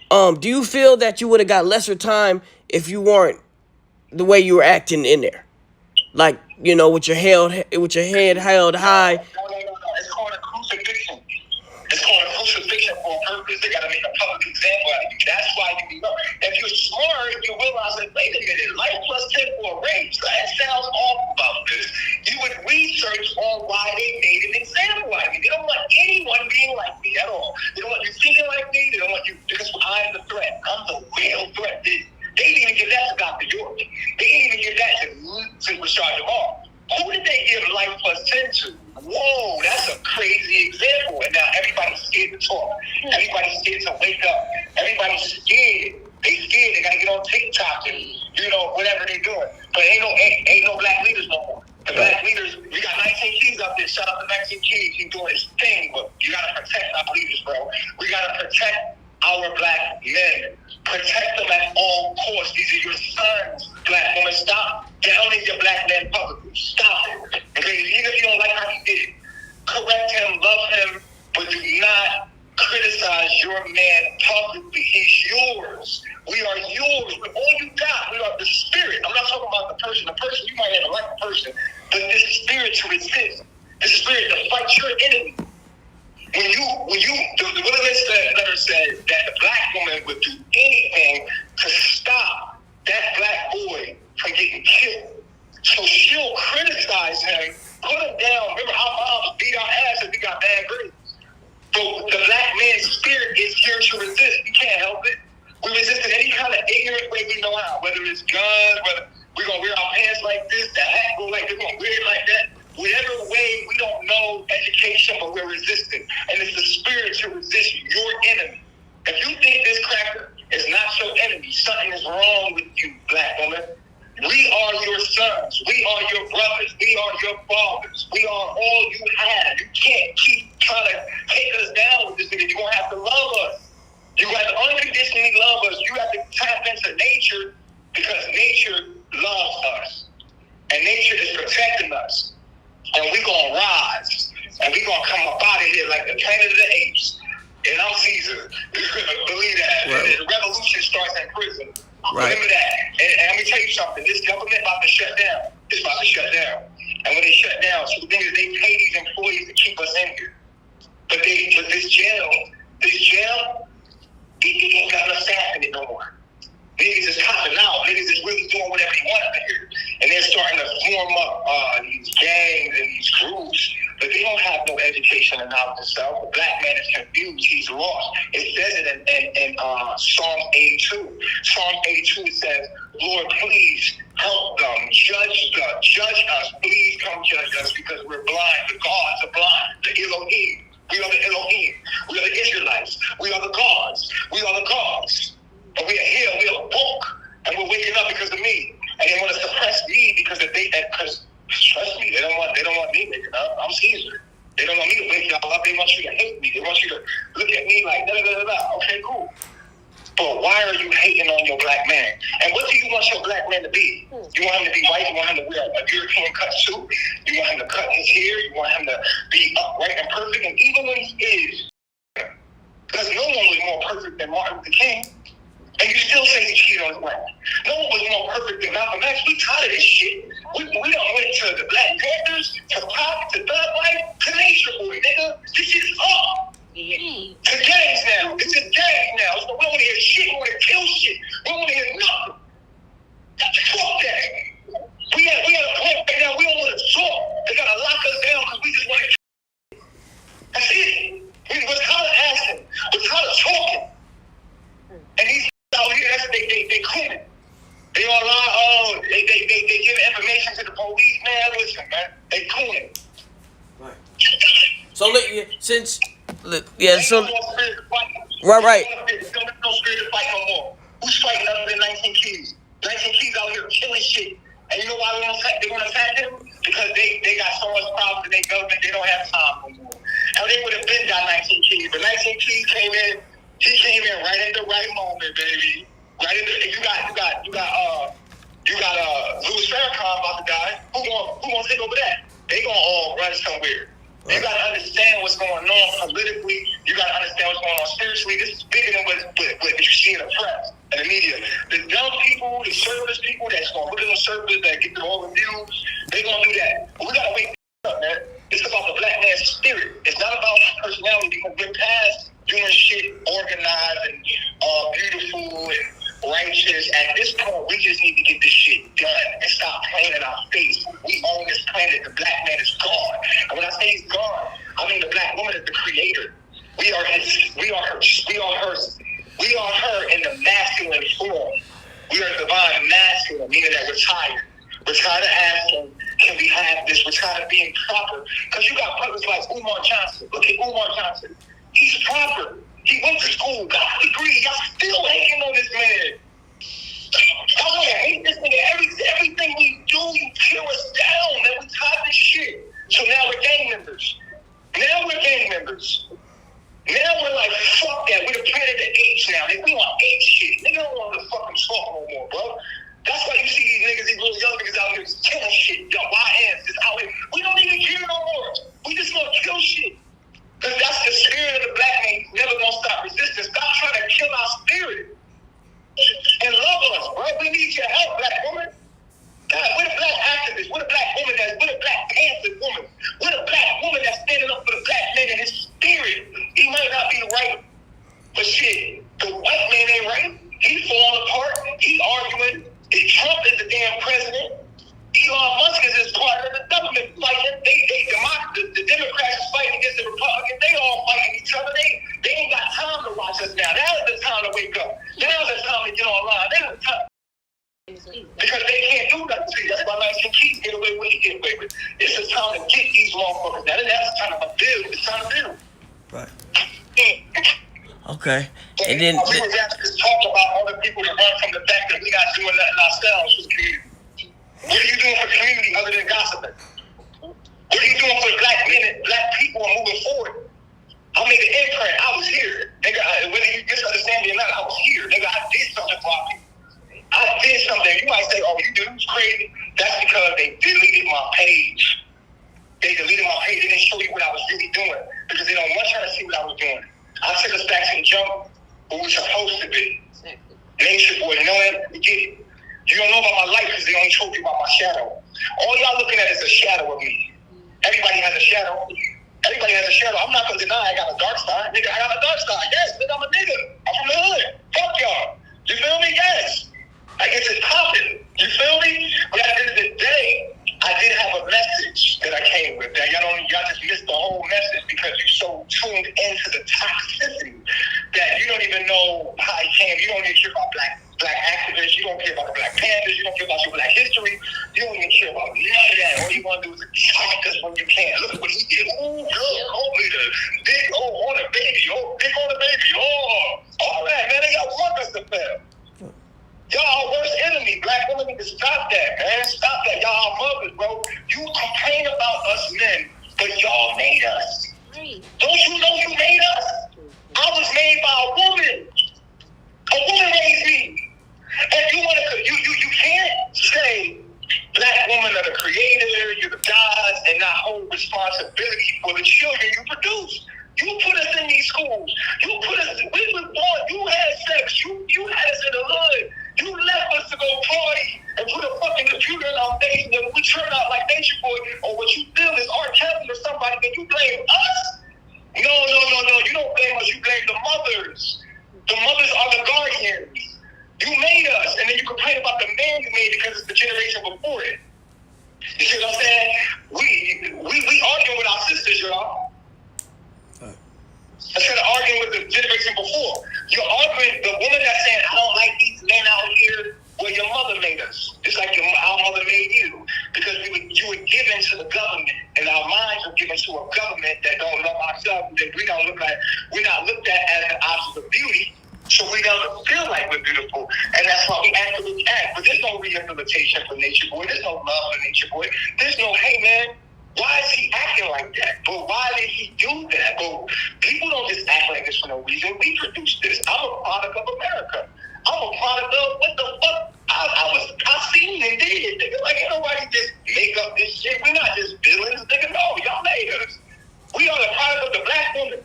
Do you feel that you would have got lesser time if you weren't the way you were acting in there? Like, with your head held high.
No. It's called a crucifixion. It's called a crucifixion for a purpose. They got to make a public example out of you. That's why you know. If you're smart, you realize that, wait a minute, life plus 10 for a rape. That sounds awful about this. You would research on why they made an example out of me. They don't want anyone being like me at all. They don't want you thinking like me. They don't want you, because I'm the threat. I'm the real threat. They didn't even give that to Dr. York. They didn't even give that to Rashad Jamal. Who did they give life plus 10 to? Whoa, that's a crazy example. And now everybody's scared to talk. Everybody's scared to wake up. Everybody's scared. They scared. They got to get on TikTok and, whatever they're doing. But ain't no black leaders no more. The black leaders, we got 19 Keys out there. Shout out to 19 Keys. He's doing his thing. But you got to protect our leaders, bro. We got to protect our black men. Protect them at all costs. These are your sons, black women. Stop downing your black man publicly. Stop it. Okay? Even if you don't like how he did it, correct him, love him, but do not criticize your man publicly. He's yours. We are yours. We're all you got. We are the spirit. I'm not talking about the person. The person, you might never like the person, but this spirit to resist. The spirit to fight your enemy. The Willis letter said that the black woman would do anything to stop that black boy from getting killed. So she'll criticize him, put him down. Remember, our moms beat our ass and we got bad grades. So the spirit is here to resist. We can't help it. We resist in any kind of ignorant way we know how, whether it's guns, whether we're going to wear our pants like this, the hat go like this, we're going to wear it like that. Whatever way, we don't know education, but we're resisting. And it's the spirit to resist your enemy. If you think this cracker is not your enemy, something is wrong with you, black woman. We are your sons. We are your brothers. We are your fathers. We are all you have. You can't keep trying to take us down with this nigga. You're going to have to love us. You have to unconditionally love us. You have to tap into nature because nature loves us. And nature is protecting us. And we're going to rise. And we're going to come up out of here like the Planet of the Apes. And I'm Caesar. Believe that. Right. The revolution starts in prison. Right. Remember that. And let me tell you something. This government about to shut down. It's about to shut down. And when they shut down, so the thing is they pay these employees to keep us in here. But this jail, it ain't got enough staff in it no more. Niggas is copping out. Niggas is really doing whatever they want up here. And they're starting to form up these gangs and these groups. But they don't have no education and knowledge themselves. The black man is confused. He's lost. It says it in Psalm 82. Psalm 82 it says, Lord, please help them. Judge us. Please come judge us because we're blind. The gods are blind. The Elohim. We are the Elohim. We are the Israelites. We are the gods. We are the gods. And we are here. We are woke. And we're waking up because of me. And they want to suppress me because trust me, they don't want me waking up. I'm Caesar. They don't want me to wake y'all up. They want you to hate me. They want you to look at me like da da da da. Okay, cool. But why are you hating on your black man? And what do you want your black man to be? You want him to be white? You want him to wear a European cut suit? You want him to cut his hair? You want him to be upright and perfect? And even when he is, because no one was more perfect than Martin Luther King. And you still say he cheated on his wife. No one was more perfect than Malcolm X. We tired of this shit. We done went to the Black Panthers, to Pop, to Thug Life, to NatureBoy, nigga. This shit is up. To gangs now. It's just gangs now. So we don't want to hear shit. We want to kill shit. We don't want to hear nothing. Fuck that. We at a point right now we don't want to talk. They got to lock us down because we just want to kill. That's it. We're tired of asking. We're tired of talking. And these out here, that's they clean. They online, they give information to the police, man. Listen, man, they clean.
Right. So right.
There's no spirit to fight no more. Who's fighting other than 19 Keys? 19 Keys out here killing shit. And you know why they want to attack them? Because they got so much problems in their government, they don't have time no more. And they would have been got 19 Keys, but 19 Keys came in. He came in right at the right moment, baby. Right at the, you got Louis Farrakhan about to die. Who gonna take over that? They gonna all run somewhere. Right. You gotta understand what's going on politically. You gotta understand what's going on spiritually. This is bigger than what you see in the press and the media. The dumb people, the service people that's gonna look at those services that get all the views, they gonna do that. But we gotta wake up, man. It's about the black man's spirit. It's not about personality because we're past doing shit organized and beautiful and righteous. At this point, we just need to get this shit done and stop playing in our face. We own this planet. The black man is gone. And when I say he's gone, I mean the black woman is the creator. We are her in the masculine form. We are divine masculine, meaning that we're tired. We're tired of asking, can we have this? We're tired of being proper. Because you got brothers like Umar Johnson. Look at Umar Johnson. He's proper. He went to school, got a degree. Y'all still hating on this man. Y'all want to hate this nigga. Everything we do, you tear us down, man. We tired of this shit. So now we're gang members. Now we're like, fuck that. We're the Planet of the Apes now. Nigga, we want ape shit. Nigga don't want to fucking talk no more, bro. That's why you see these niggas, these little young niggas out here killing shit. Yo, YNs just out here. We don't even care no more. We just want to kill shit. Because that's the spirit of the black man. He's never going to stop resisting. Stop trying to kill our spirit. And love us, bro. We need your help, black woman. God, we're the black activists. We're the black woman we're the Black Panther woman. We're the black woman that's standing up for the black man in his spirit. He might not be right, but shit, the white man ain't right. He's falling apart. He's arguing. Trump is the damn president. Elon Musk is his partner. The government fighting. The Democrats is fighting against the us now. Now is the time to wake up. Now is the time to get online. Now is the time. Because they can't do nothing to you. That's why Nice and Keys get away with what he get away with. It's the time to get these motherfuckers. Now that's time to build. It's time to build.
Right. Okay. And then
we was actually talking about other people to run from the fact that we not doing nothing ourselves for the community. What are you doing for the community other than gossiping? What are you doing for the black men and black people and moving forward? I made an imprint. I was here. Nigga, whether you misunderstand me or not, I was here. Nigga, I did something for our people. I did something. You might say, oh, you do? It's crazy. That's because they deleted my page. They deleted my page. They didn't show you what I was really doing because they don't want you to see what I was doing. I took us back to the jump who we're supposed to be. NatureBoy, you know what? We get it. You don't know about my life because they only told you about my shadow. All y'all looking at is a shadow of me. Everybody has a shadow. Everybody has a shadow. I'm not going to deny I got a dark side. Nigga, I got a dark side. Yes, nigga, I'm a nigga. I'm from the hood. Fuck y'all. You feel me? Yes. I guess it's popping. You feel me? But at the end of the day, I did have a message that I came with. That y'all just missed the whole message because you're so tuned into the toxicity that you don't even know how it came. You don't even care about black activists. You don't care about the Black Panthers. You don't care about your black history. You don't even care about none of that. All you want to do is attack us when you can. Look at what he did. Oh, girl, oh, leader. Dick, oh, on a baby. Oh, dick on a baby. Oh, all that, man. They got want us to fail. Y'all our worst enemy. Black women need to stop that, man. Stop that. Y'all our mothers, bro. You complain about us men, but y'all made us. Right. Don't you know you made us? I was made by a woman. A woman raised me. And you want to, you can't say black women are the creator, you're the gods, and not hold responsibility for the children you produce. You put us in these schools. You put us, we were born, you had sex, you had us in the hood. You left us to go party and put a fucking computer in our face, and when we turn out like NatureBoy, or what you feel is Art Kelly or somebody, then you blame us? No. You don't blame us, you blame the mothers. The mothers are the guardians. You made us, and then you complain about the man you made because it's the generation before it. You see what I'm saying? We arguing with our sisters, y'all. Instead of arguing with the generation before. You're arguing, the woman that's saying, I don't like these men out here, well, your mother made us. It's like our mother made you. Because you were given to the government, and our minds were given to a government that don't love ourselves, that we're not looked at as an object of beauty, so we don't feel like we're beautiful. And that's why we actively act. But there's no rehabilitation for NatureBoy. There's no love for NatureBoy. There's no, hey, man, why is he acting like that? But why did he do that? But people don't just act like this for no reason. We produce this. I'm a product of America. I'm a product of what the fuck I seen and did. Nigga, like, ain't nobody just make up this shit. We're not just villains, nigga. No, y'all made us. We are the product of the black woman.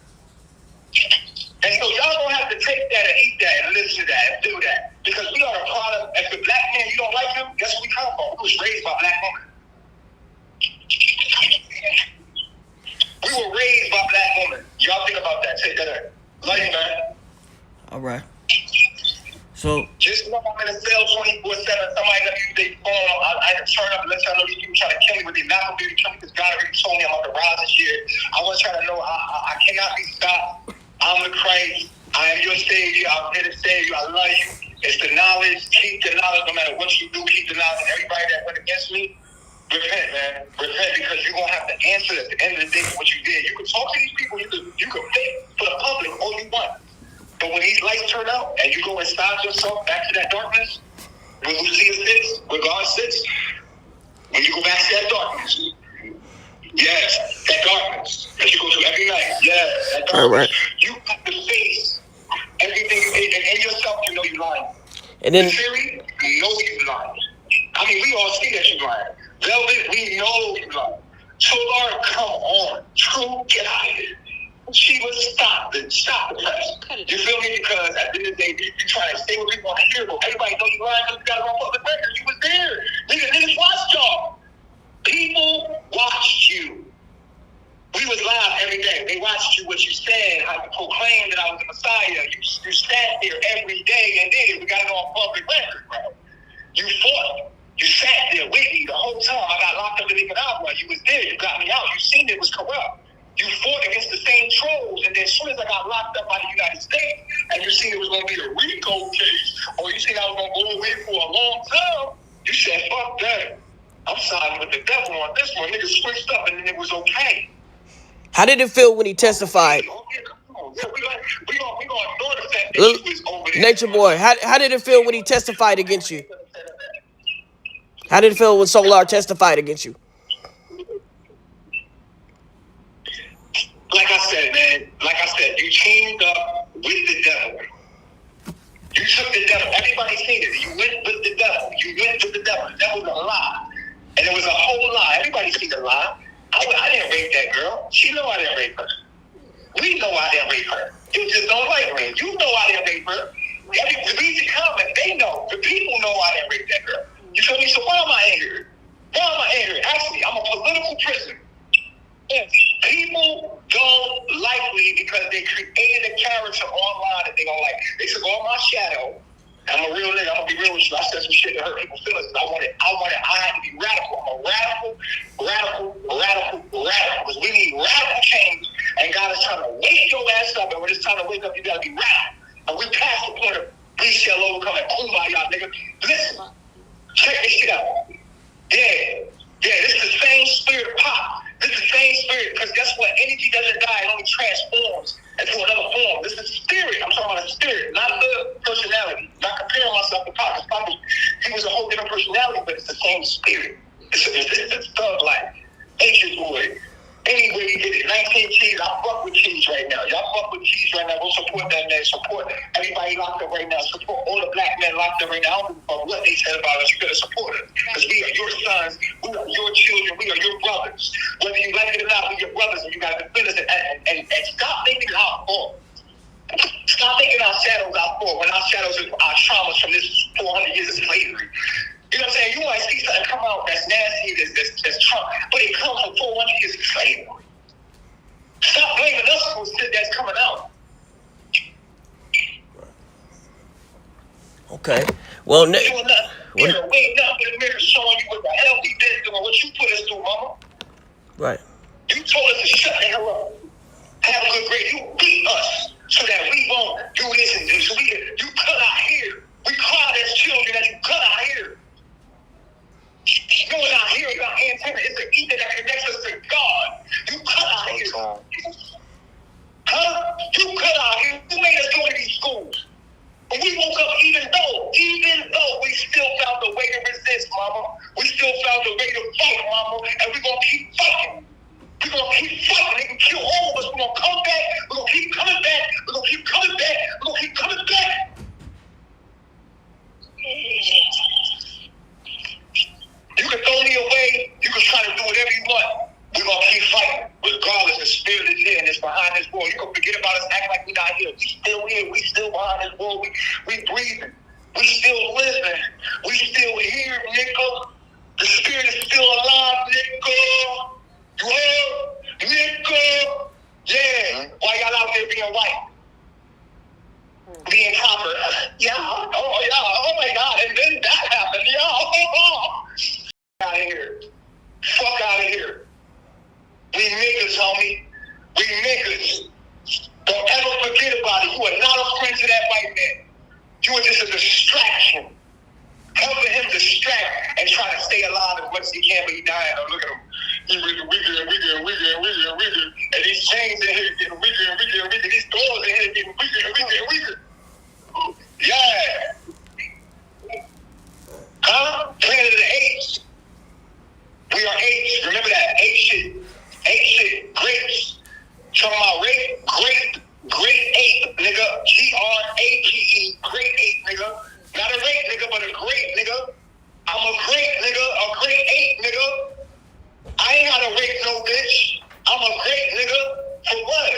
And so y'all don't have to take that and eat that and listen to that and do that. Because we are a product. As the black man, you don't like him, guess where we come from? We was raised by black women. We were raised by black women. Y'all think about that. Take that out. Love you, man.
All right. So
just know I'm in a cell 24/7. Somebody let me use their phone. I had to turn up and let y'all know these people trying to kill me with their mouth. They're trying because God already told me I'm about to rise this year. I want y'all to know I cannot be stopped. I'm the Christ. I am your Savior. I'm here to save you. I love you. It's the knowledge. Keep the knowledge. No matter what you do, keep the knowledge. And everybody that went against me, repent, man. Repent, because you're going to have to answer at the end of the day for what you did. You can talk to these people. You can fake for the public all you want. But when these lights turn out and you go inside yourself back to that darkness, where Lucia sits, where God sits, when you go back to that darkness, yes, that darkness that you go to every night, yes, that darkness, all right. You have to face everything in yourself. You know you're lying. And then, Siri, you know you're lying. I mean, we all see that you're lying. Velvet, we know you're lying. Solar, come on. True, get out of here. She was stop the press. You feel me? Because at the end of the day, you try to say what people want to hear, but everybody knows you lying because you got it on public record. You was there. Niggas watched y'all. People watched you. We was live every day. They watched you, what you said, how you proclaimed that I was the Messiah. You sat there every day and did it. We got it on public record, bro. You fought. You sat there with me the whole time. I got locked up in Nicaragua. You was there. You got me out. You seen it was corrupt. You fought against the same trolls, and then as soon as I got locked up by the United States, you seen it was going to be a RICO case, or you seen I was going to go away for a long time, you said, fuck that. I'm siding with the devil on this one. Niggas switched up and then it was okay.
How did it feel when he testified?
We gonna ignore the fact that you was over there.
Nature Boy, how did it feel when he testified against you? How did it feel when Solar testified against you?
Like I said, man, you teamed up with the devil. You took the devil. Everybody seen it. You went with the devil. You went with the devil. That was a lie. And it was a whole lie. Everybody seen the lie. I didn't rape that girl. She know I didn't rape her. We know I didn't rape her. You just don't like me. You know I didn't rape her. Read the comment. They know. The people know I didn't rape that girl. You feel me? So why am I angry? Why am I angry? Actually, I'm a political prisoner. People don't like me because they created a character online that they don't like. They took all my shadow. I'm a real nigga. I'm gonna be real with you. I said some shit that hurt people's feelings. I had to be radical. I'm a radical. Because we need radical change. And God is trying to wake your ass up. And when it's time to wake up, you gotta be radical. And we passed the point of we shall overcome and kumbaya, nigga. Listen, check this shit out. Yeah, this is the same spirit pop. This is the same spirit, because guess what? Energy doesn't die, it only transforms into another form. This is spirit. I'm talking about a spirit, not the personality. Not comparing myself to Pop. Pop, he was a whole different personality, but it's the same spirit. It's thug life. NatureBoy. Anyway, we did it. 19 cheese. I fuck with cheese right now. Y'all fuck with cheese right now. Go support that man. Support everybody locked up right now. Support all the black men locked up right now. I don't give a fuck what they said about us. You better support us. Because we are your sons. We are your children. We are your brothers. Whether you like it or not, we're your brothers. And you got to defend us and stop making it our fault. Stop making our shadows our fault when our shadows are our traumas from this 400 years of slavery. You know what I'm saying? You might see something come out that's nasty, that's Trump, but it comes from 400 years of slavery. Stop blaming us for shit that's coming out.
Okay. Well,
we ain't nothing but a mirror showing you what the hell we been doing, what you put us through, mama.
Right.
You told us to shut the hell up. Have a good grade. You beat us so that we won't do this and do so. You cut our hair. We cried as children that you cut our hair. You know it's our hair, it's our antenna, it's the ether that connects us to God. You cut our hair. Huh? You cut our hair. You made us go to these schools. And we woke up even though we still found a way to resist, mama. We still found a way to fight, mama. And we're going to keep fighting. We're going to keep fighting. They can kill all of us. We're going to come back. We're going to keep coming back. We're going to keep coming back. We're going to keep coming back. You can throw me away. You can try to do whatever you want. We're going to keep fighting. Regardless, the spirit is here and it's behind this wall. You can forget about us, act like we're not here. We still here. We still behind this wall. We breathing. We still living. We still here, nigga. The spirit is still alive, nigga. You heard? Nigga. Yeah. Why y'all out there being white? Being copper. Yeah. Oh, yeah. Oh, my God. And then that happened. Yeah. Out of here. Fuck out of here. We niggas, homie. We niggas. Don't ever forget about it. You are not a friend to that white man. You are just a distraction. Helping him distract and try to stay alive as much as he can, but he dying. Oh, look at him. He's weaker. And these chains in here getting weaker. These doors in here getting weaker. Yeah. Huh? Planet of the Apes. We are apes. Remember that. Ape shit. Grapes. Talking about great ape, nigga. GRAPE. Great ape, nigga. Not a rape, nigga, but a great, nigga. I'm a great, nigga. A great ape, nigga. I ain't gotta rape no bitch. I'm a great, nigga. For what?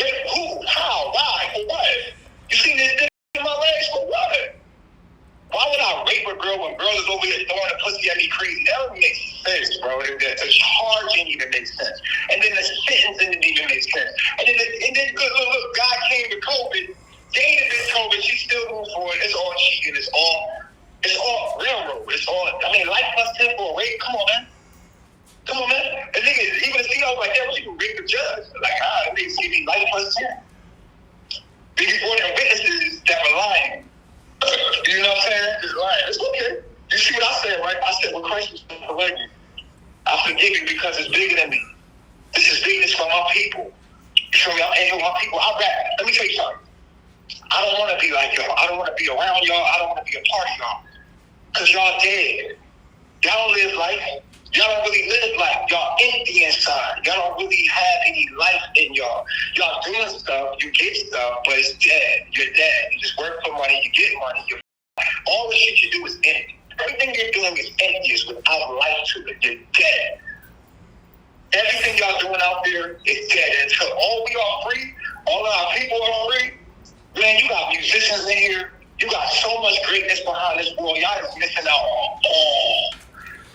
Rape who? How? Why? For what? You see this dick in my legs? For what? Why would I rape a girl when girls is over here throwing a pussy at me crazy? That don't make sense, bro. The charge didn't even make sense. And then the sentence didn't even make sense. And then look, God came to COVID. Jada did COVID. She still moved for it. It's all cheating. It's all railroad. It's all, life plus 10 for a rape. Come on, man. And niggas, even the CEO was like, yeah, well, you can rape the judge. Like, they see me life plus 10. Before them witnesses that were lying. You know what I'm saying? Just lying. It's okay. You see what I said, right? I said, well, Christ was forgive you. I forgive you because it's bigger than me. This is bigness for my people. You feel me? And my people, I rap. Let me tell you something. I don't want to be like y'all. I don't want to be around y'all. I don't want to be a part of y'all. Because y'all dead. Y'all don't live life. Y'all don't really live life. Y'all empty inside. Y'all don't really have any life in y'all. Y'all doing stuff, you get stuff, but it's dead. You're dead. You just work for money, you get money. All the shit you do is empty. Everything you're doing is empty. It's without life to it. You're dead. Everything y'all doing out there is dead. Until all we are free, all of our people are free, man, you got musicians in here. You got so much greatness behind this world. Y'all is missing out on all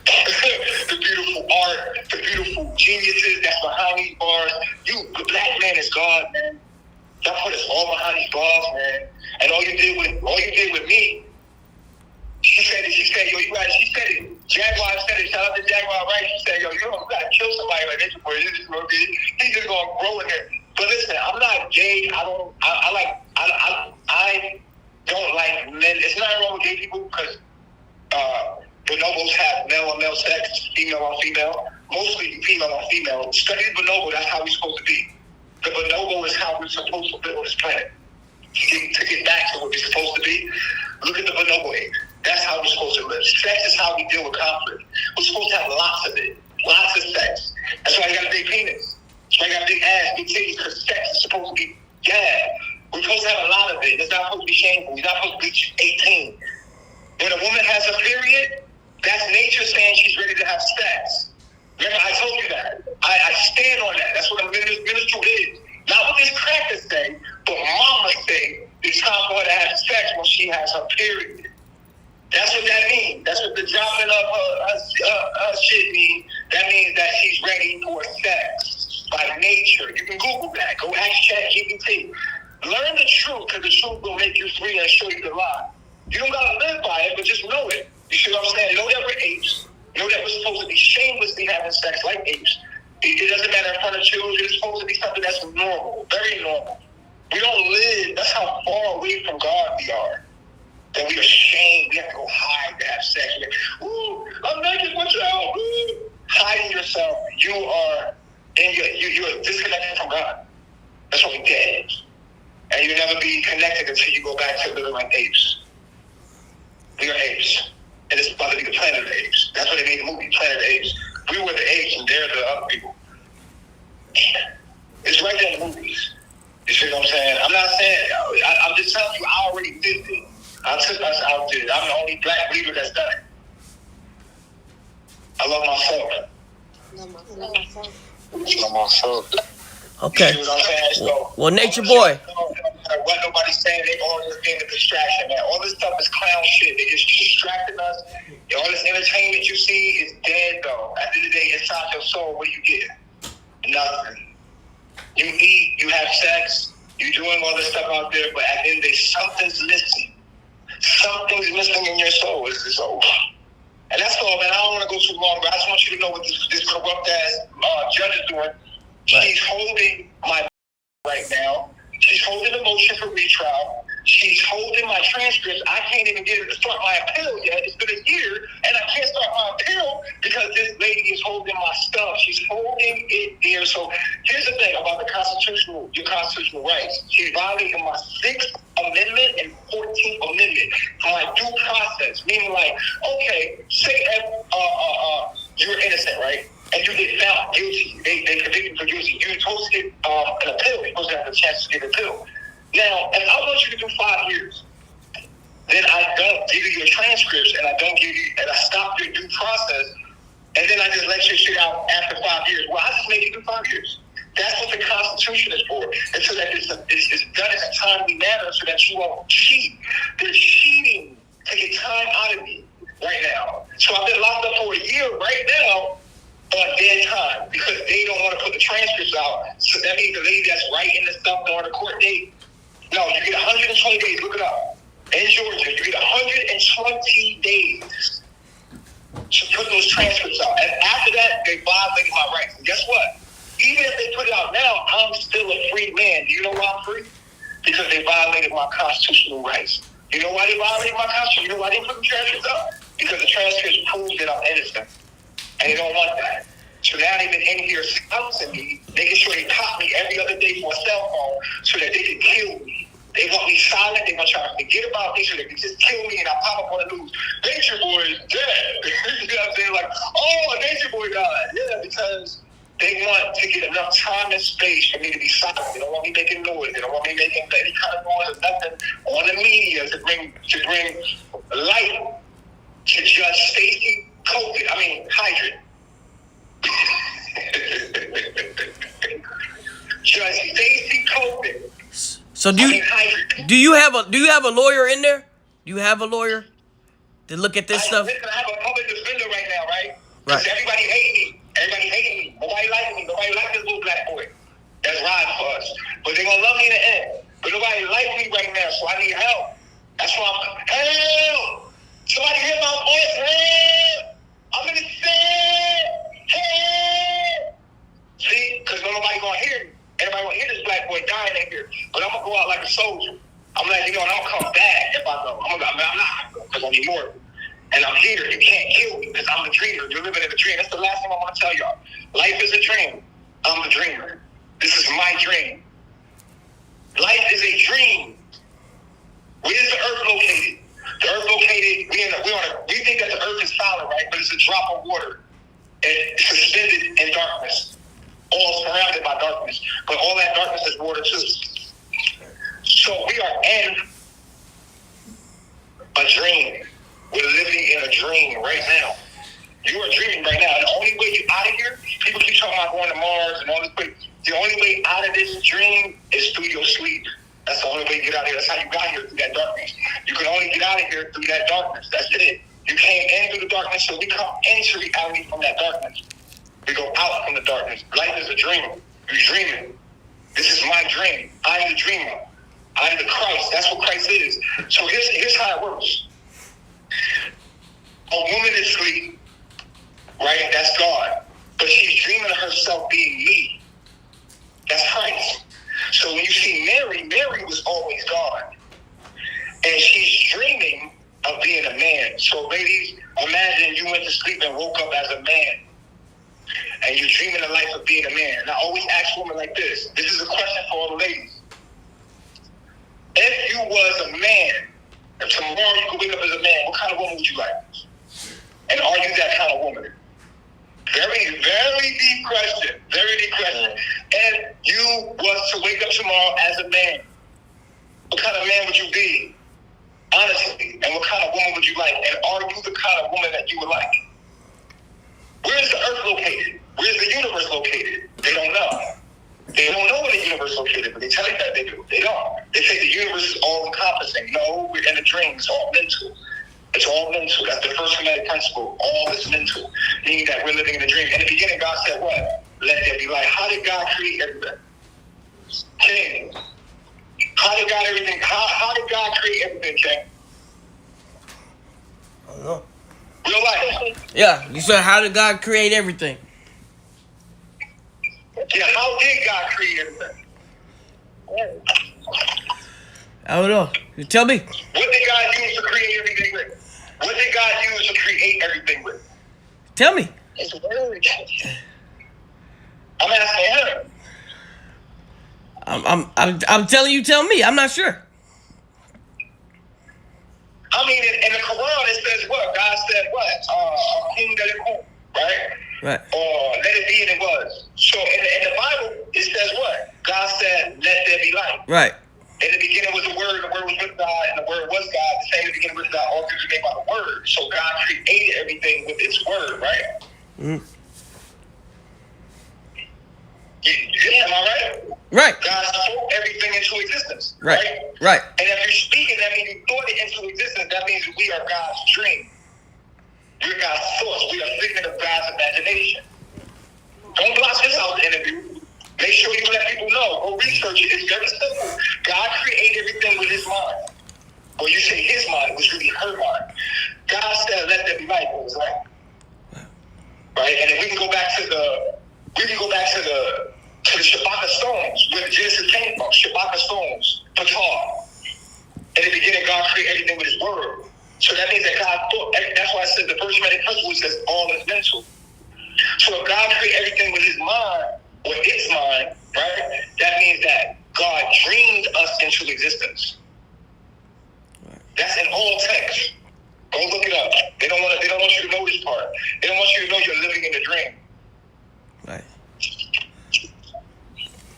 the beautiful art, the beautiful geniuses that's behind these bars. The black man is God, man. Y'all put us all behind these bars, man. And all you did with me, she said, yo, you got it. She said it. Jaguar said it. Shout out to Jaguar, right? She said, yo, you gotta kill somebody like NatureBoy. He's just gonna grow in there. But listen, I'm not gay. I don't like men. It's not wrong with gay people because bonobos have male on male sex, female on female. Mostly female on female. Study the bonobo. That's how we're supposed to be. The bonobo is how we're supposed to live on this planet. To get back to what we're supposed to be, look at the bonobo age. That's how we're supposed to live. Sex is how we deal with conflict. We're supposed to have lots of it. Lots of sex. That's why you got a big penis. That's why you got a big ass, big titties, because sex is supposed to be, we're supposed to have a lot of it. It's not supposed to be shameful. You're not supposed to be 18. When a woman has a period, that's nature saying she's ready to have sex. Remember, I told you that. I stand on that. That's what a minstrel is. Not what these crackers say, but mama say it's time for her to have sex when she has her period. That's what that means. That's what the dropping of her shit means. That means that she's ready for sex by nature. You can Google that. Go ask ChatGPT. Learn the truth, because the truth will make you free and show you the lie. You don't gotta live by it, but just know it. You see what I'm saying? Know that we're apes. Know that we're supposed to be shamelessly having sex like apes. It doesn't matter in front of children. It's supposed to be something that's normal, very normal. We don't live. That's how far away from God we are. That we're ashamed. We have to go hide to have sex. Ooh, I'm naked. Watch out. Ooh. Hiding yourself. You're disconnected from God. That's what we did. And you'll never be connected until you go back to living like apes. We are apes. And it's about to be the planet of the apes. That's what they made the movie, Planet of the Apes. We were the apes and they're the other people. It's right there in the movies. You see what I'm saying? I'm not saying, I'm just telling you, I already did it. I took us out there. I'm the only black leader that's done it. I love myself.
Okay.
You see what I'm saying? So,
well, NatureBoy.
What nobody's saying, they all just being a distraction, man. All this stuff is clown shit. It's distracting us. All this entertainment you see is dead, though. At the end of the day, inside your soul, what do you get? Nothing. You eat, you have sex, you're doing all this stuff out there, but at the end of the day, something's missing. Something's missing in your soul. It's over. And that's all, man. I don't want to go too long, but I just want you to know what this corrupt-ass judge is doing. She's holding my right now. She's holding the motion for retrial. She's holding my transcripts. I can't even get her to start my appeal yet. It's been a year, and I can't start my appeal because this lady is holding my stuff. She's holding it there. So here's the thing about your constitutional rights. She's violating my 6th Amendment and 14th Amendment for my due process. Meaning, like, okay, say you're innocent, right? And you get found guilty. They convict you for guilty. You're supposed to get an appeal. You're supposed to have a chance to get an appeal. Now, if I want you to do 5 years, then I don't give you your transcripts and I stop your due process, and then I just let your shit out after 5 years. Well, I just made you do 5 years. That's what the Constitution is for. And so that it's done in a timely manner so that you won't cheat. They're cheating to get time out of me right now. So I've been locked up for a year right now on dead time because they don't want to put the transcripts out. So that means the lady that's writing the stuff on the court date, no, you get 120 days. Look it up. In Georgia, you get 120 days to put those transcripts out. And after that, they violated my rights. And guess what? Even if they put it out now, I'm still a free man. Do you know why I'm free? because they violated my constitutional rights. You know why they violated my constitution? You know why they put the transcripts up? Because the transcripts prove that I'm innocent. And they don't want that. So now they've been in here silencing me, making sure they cop me every other day for a cell phone so that they can kill me. They want me silent. They want to try to forget about me so they can just kill me and I pop up on the news. NatureBoy is dead. You know what I'm saying? Like, oh, NatureBoy died. Yeah, because they want to get enough time and space for me to be silent. They don't want me making noise. They don't want me making any kind of noise or nothing on the media to bring light to Judge Stacey Hydrant. Judge Stacey COVID.
So do you have a lawyer in there? Do you have a lawyer to look at this stuff?
Listen, I have a public defender right now, right? Because everybody hates me. Everybody hates me. Nobody likes me. Nobody likes this little black boy that's riding for us. But they're gonna love me in the end. But nobody likes me right now, so I need help. That's why I'm help. Somebody hear my voice, help. I'm in the sand. Help. See, because nobody gonna hear me. Everybody gonna hear this black boy dying in here. But I'm gonna go out like a soldier. I'm like, and I'm gonna come back if I go. I'm not gonna go because I need more. And I'm here. You can't kill me because I'm a dreamer. You're living in a dream. That's the last thing I want to tell y'all. Life is a dream. I'm a dreamer. This is my dream. Life is a dream. Where is the earth located? The earth located, we think that the earth is solid, right? But it's a drop of water and suspended in darkness. All surrounded by darkness. But all that darkness is water too. So we are in a dream. We're living in a dream right now. You are dreaming right now. And the only way you're out of here, people keep talking about going to Mars and all this, but the only way out of this dream is through your sleep. That's the only way you get out of here. That's how you got here, through that darkness. You can only get out of here through that darkness. That's it. You came in through the darkness, so we come into reality from that darkness. We go out from the darkness. Life is a dream. You're dreaming. This is my dream. I'm the dreamer. I'm the Christ. That's what Christ is. So here's how it works. A woman is asleep, right? That's God. But she's dreaming of herself being me. That's Christ. So when you see Mary, Mary was always God. And she's dreaming of being a man. So ladies, imagine you went to sleep and woke up as a man. And you're dreaming the life of being a man. And I always ask women like this. This is a question for all the ladies. If you was a man, if tomorrow you could wake up as a man, what kind of woman would you like? And are you that kind of woman? Very, very deep question. Very deep question. And you was to wake up tomorrow as a man, what kind of man would you be? Honestly. And what kind of woman would you like? And are you the kind of woman that you would like? Where is the earth located? Where is the universe located? They don't know. They don't know where the universe is located, but they tell you that they do. They don't. They say the universe is all encompassing. No, we're in a dream. It's all mental. It's all mental. That's the first Hermetic principle. All is mental. Meaning that we're living in a dream. In the beginning, God said what? Let there be light. How did God create everything? King. How did God everything? How did God create everything, King?
I don't know.
Real life.
Yeah, you said how did God create everything?
Yeah, how did God create everything?
I don't know. You tell me.
What did God use to create everything with? What did God use to create everything with?
Tell me.
His word. I'm asking him.
I'm telling you. Tell me. I'm not sure.
I mean, in the Quran it says what? God said what? Right?
Right.
Or let it be, and it was. So in the Bible it says what? God said, "Let there be light."
Right.
In the beginning was the Word was with God, and the Word was God. The same in the beginning was God. All things were made by the Word. So God created everything with His Word, right?
Mm-hmm.
Yeah, am I right?
Right.
God spoke everything into existence.
Right.
Right.
Right.
And if you're speaking, that means you thought it into existence. That means we are God's dream. We're God's source. We are a figment of God's imagination. Don't block this out the interview. Make sure you let people know. Go research it. It's very simple. God created everything with His mind. Or you say His mind, it was really her mind. God said, "Let there be light." Right? Right. And if we can go back to the Shabaka stones, where Genesis came from. Shabaka stones. Patar. In the beginning, God created everything with His word. So that means that God thought. That's why I said the first main principle says all is mental. So if God created everything with His mind, or its mind, right? That means that God dreamed us into existence. That's in all text. Go look it up. They don't want you to know this part. They don't want you to know you're living in a dream.
Right.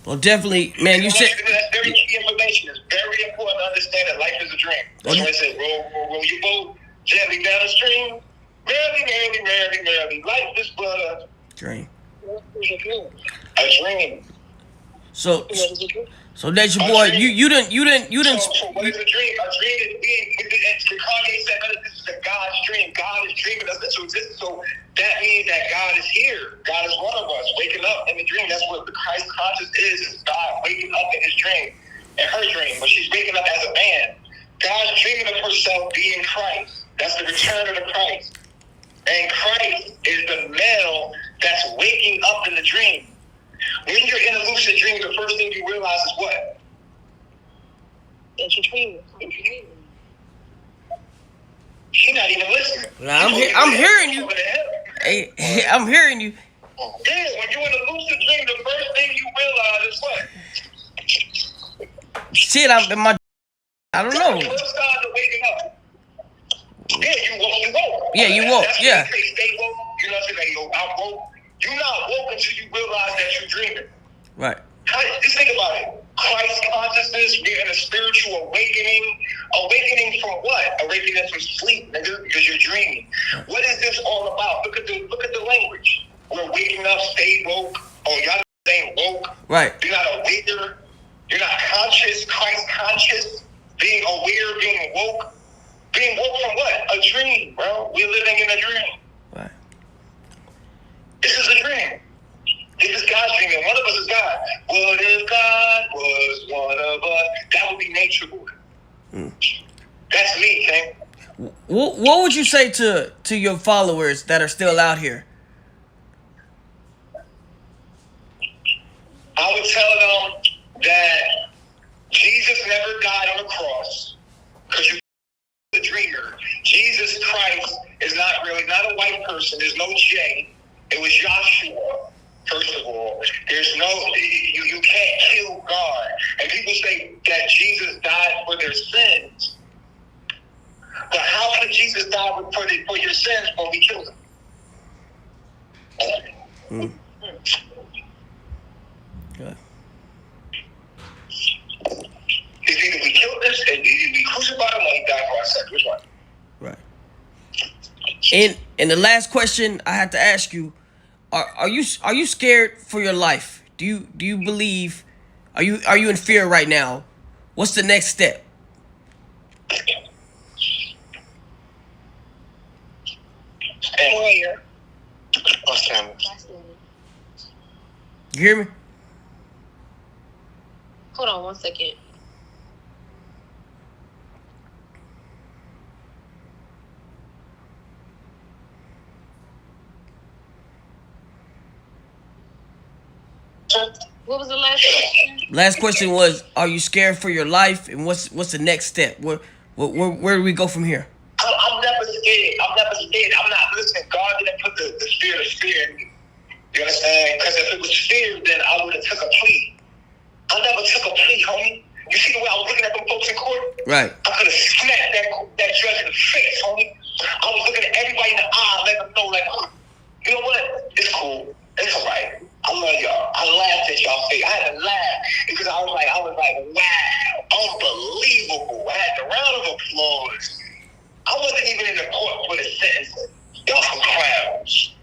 Well, definitely, man. You said
that's very key information. It's very important to understand that life is a dream. That's why I said, roll your boat gently down the stream. Merrily. Life is but a
dream.
A dream.
So Nature Boy, you didn't.
So what is a dream? A dream is being. Kanye said this is a God's dream. God is dreaming us into existence. So that means that God is here. God is one of us, waking up in the dream. That's what the Christ conscious is God waking up in His dream, in her dream. But she's waking up as a man. God's dreaming of herself being Christ. That's the return of the Christ. And Christ is the male that's waking up in the dream. When you're in a lucid dream, the first thing you realize is what? That you're dreaming. She's not even listening.
I'm hearing you. Hey, I'm hearing you.
Yeah, when you're in a lucid dream, the first thing you realize is what?
Shit, I don't know.
That's the first sign of waking up. Yeah, you woke.
Yeah, you woke.
That's
Yeah.
When you say stay woke. You're not saying, yo, I'm woke. You're not woke until you realize that you're dreaming.
Right.
Just think about it. Christ consciousness, we're in a spiritual awakening. Awakening from what? Awakening from sleep, nigga, because you're dreaming. What is this all about? Look at the language. We're waking up, stay woke. Oh, y'all ain't woke.
Right.
You're not aware. You're not conscious. Christ conscious. Being aware, being woke. Being woke from what? A dream, bro. We're living in a dream.
Right.
This is a dream. This is God's dream, and one of us is God. What if God was one of us? That would be NatureBoy. That's me, King.
What would you say to your followers that are still out here?
I would tell them that Jesus never died on the cross because you're a dreamer. Jesus Christ is not a white person. There's no J. It was Joshua. First of all, there's no, you can't kill God. And people say that Jesus died for their sins. But how could Jesus die for your sins when we killed him?
Good.
It's either we killed this and we crucified him or he died for our sins. Which one?
Right. And the last question I had to ask you, are you scared for your life? Do you believe? Are you in fear right now? What's the next step?
Warrior.
You hear me?
Hold on 1 second. What was the last question?
Last question was, are you scared for your life? And what's the next step? Where do we go from here?
I'm never scared. I'm not listening. God didn't put the spirit of fear in me. You understand? Because if it was fear, then I would have took a plea. I never took a plea, homie. You see the way I was looking at them folks in court?
Right.
I could have smacked that judge in the face, homie. I was looking at everybody in the eye, letting them know, like, you know what? It's cool. It's all right. I love y'all. I laughed at y'all face. I had to laugh because I was like, wow, unbelievable. I had the round of applause. I wasn't even in the court for the sentencing. Y'all some clowns.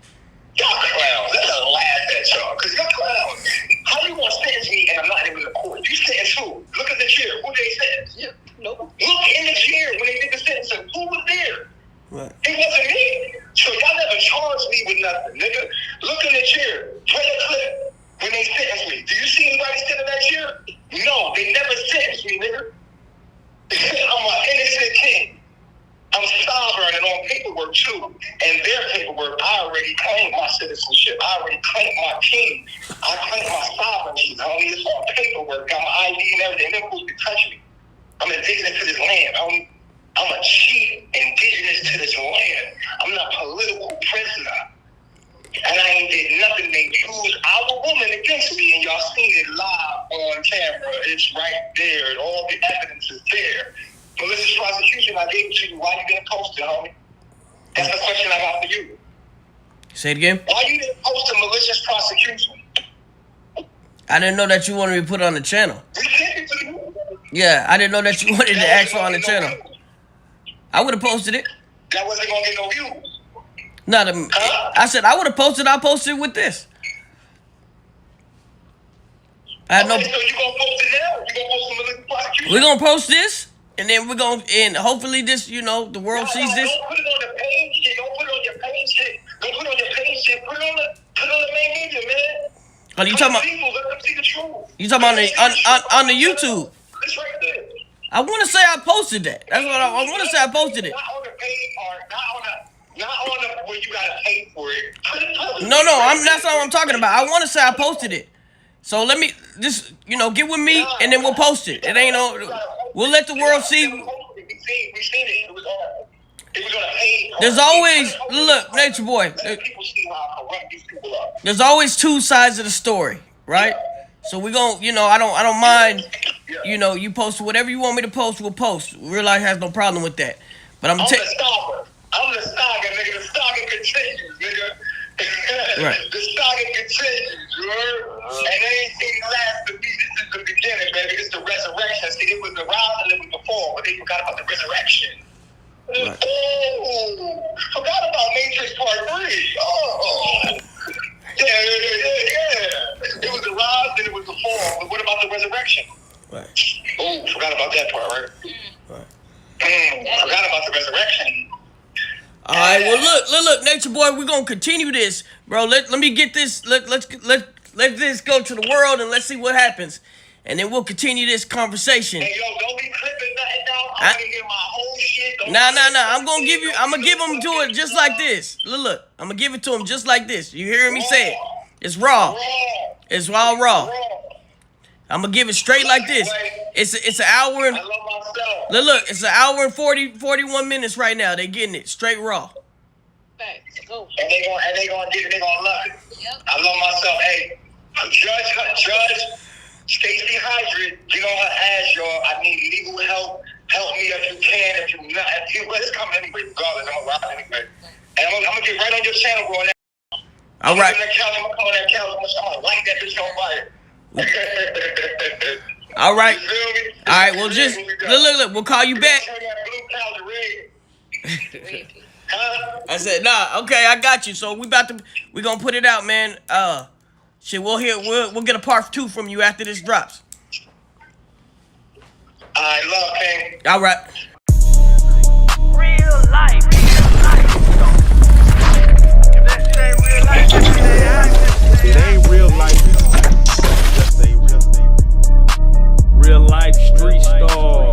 Let's laugh at y'all because y'all clowns. How you gonna sentence me and I'm not even in the court? You sentence who? Look at the chair. Who they sentence?
Yeah, nope.
Look in the chair when they did the sentencing. Who was there?
Right.
It wasn't me. So y'all never charged me with nothing, nigga. Look in the chair. Play a clip when they sentenced me. Do you see anybody sitting in that chair? No, they never sentenced me, nigga. I'm an innocent king. I'm sovereign and on paperwork. II. And their paperwork, I already claimed my citizenship. I already claimed my king. I claimed my sovereignty. Homie, it's on paperwork. Got my ID and everything. They're supposed to touch me. I'm indigenous to this land. I'm a chief indigenous to this land. I'm not a political prisoner. And I ain't did nothing. They used our woman against me, and y'all seen it live on camera. It's right there, and all the evidence is there. Malicious prosecution, I gave it to you. Why you didn't post it, homie? That's the question I got for you.
Say it again.
Why you didn't post a malicious prosecution?
I didn't know that you wanted me to put it on the channel.
We sent it to you.
Yeah, I didn't know that you wanted to ask for on the channel. I would have posted it.
That wasn't gonna get no views.
Not a, I said I would have posted. I posted with this. I had no.
So you gonna post it now? You gonna post the malicious prosecution?
We're gonna post this, and then we're gonna, and hopefully this, the world sees this.
Don't put it on the page shit. Don't put it on your page shit. Don't put it on your page shit. Put it on the main media, man.
Oh, you talking about?
People, let them see the truth.
You talking about on the YouTube?
It's right there.
I want to say I posted that. That's what I want to say. I posted it.
Not on the paid part. Not on the where you gotta pay for it.
No, that's not what I'm talking about. I want to say I posted it. So let me just, get with me, and then we'll post it. It ain't no. We'll let the world see.
We seen it. It was on a page part.
There's always look, Nature Boy.
People see how corrupt these people are.
There's always two sides of the story, right? So we gon', I don't mind. You post whatever you want me to post. We'll post. Reallyfe has no problem with that. But I'm
the stalker. I'm the stalker, nigga. The stalker continues, nigga.
Right.
The stalker continues, you heard? And they ain't seen the last of me. This is the beginning, baby. This is the resurrection. See, it was the rise and it was the fall, but they forgot about the resurrection. Right. Oh, forgot about Matrix Part 3. Oh. Yeah. It was the rise and it was the fall, but what about the resurrection?
Right.
Oh, forgot about that part, right?
Right.
Forgot about the resurrection.
All right. Well, look, Nature Boy. We're gonna continue this, bro. Let me get this. Let this go to the world, and let's see what happens, and then we'll continue this conversation.
Hey, yo, don't be clipping nothing down. I'm gonna get my whole shit.
Nah. I'm gonna give him to it just like this. Look. I'm gonna give it to him just like this. You hearing me say it? It's raw. It's all raw. I'm gonna give it straight like this. It's an hour and.
I love myself.
Look, it's an hour and 41 minutes right now. They getting it straight raw.
Facts. Go.
And they gonna get it. They gonna love it.
Yep.
I love myself. Hey, Judge Stacey Hydra, her ass, y'all. I need legal help. Help me if you can. If you not, it's coming anyway. Regardless, I'm gonna ride anyway. And I'm gonna get right on your channel, bro.
All right.
I'm gonna come on that channel. I'm gonna light that bitch on fire.
All right.
You feel me?
All right. Well, just look. We'll call you back.
Turn that blue cow to red. Huh?
I said, nah. Okay, I got you. So we gonna put it out, man. We'll get a part 2 from you after this drops.
I love King.
All right.
Real life. If that shit ain't real life, it ain't real life. Just say real life. Real life street stars.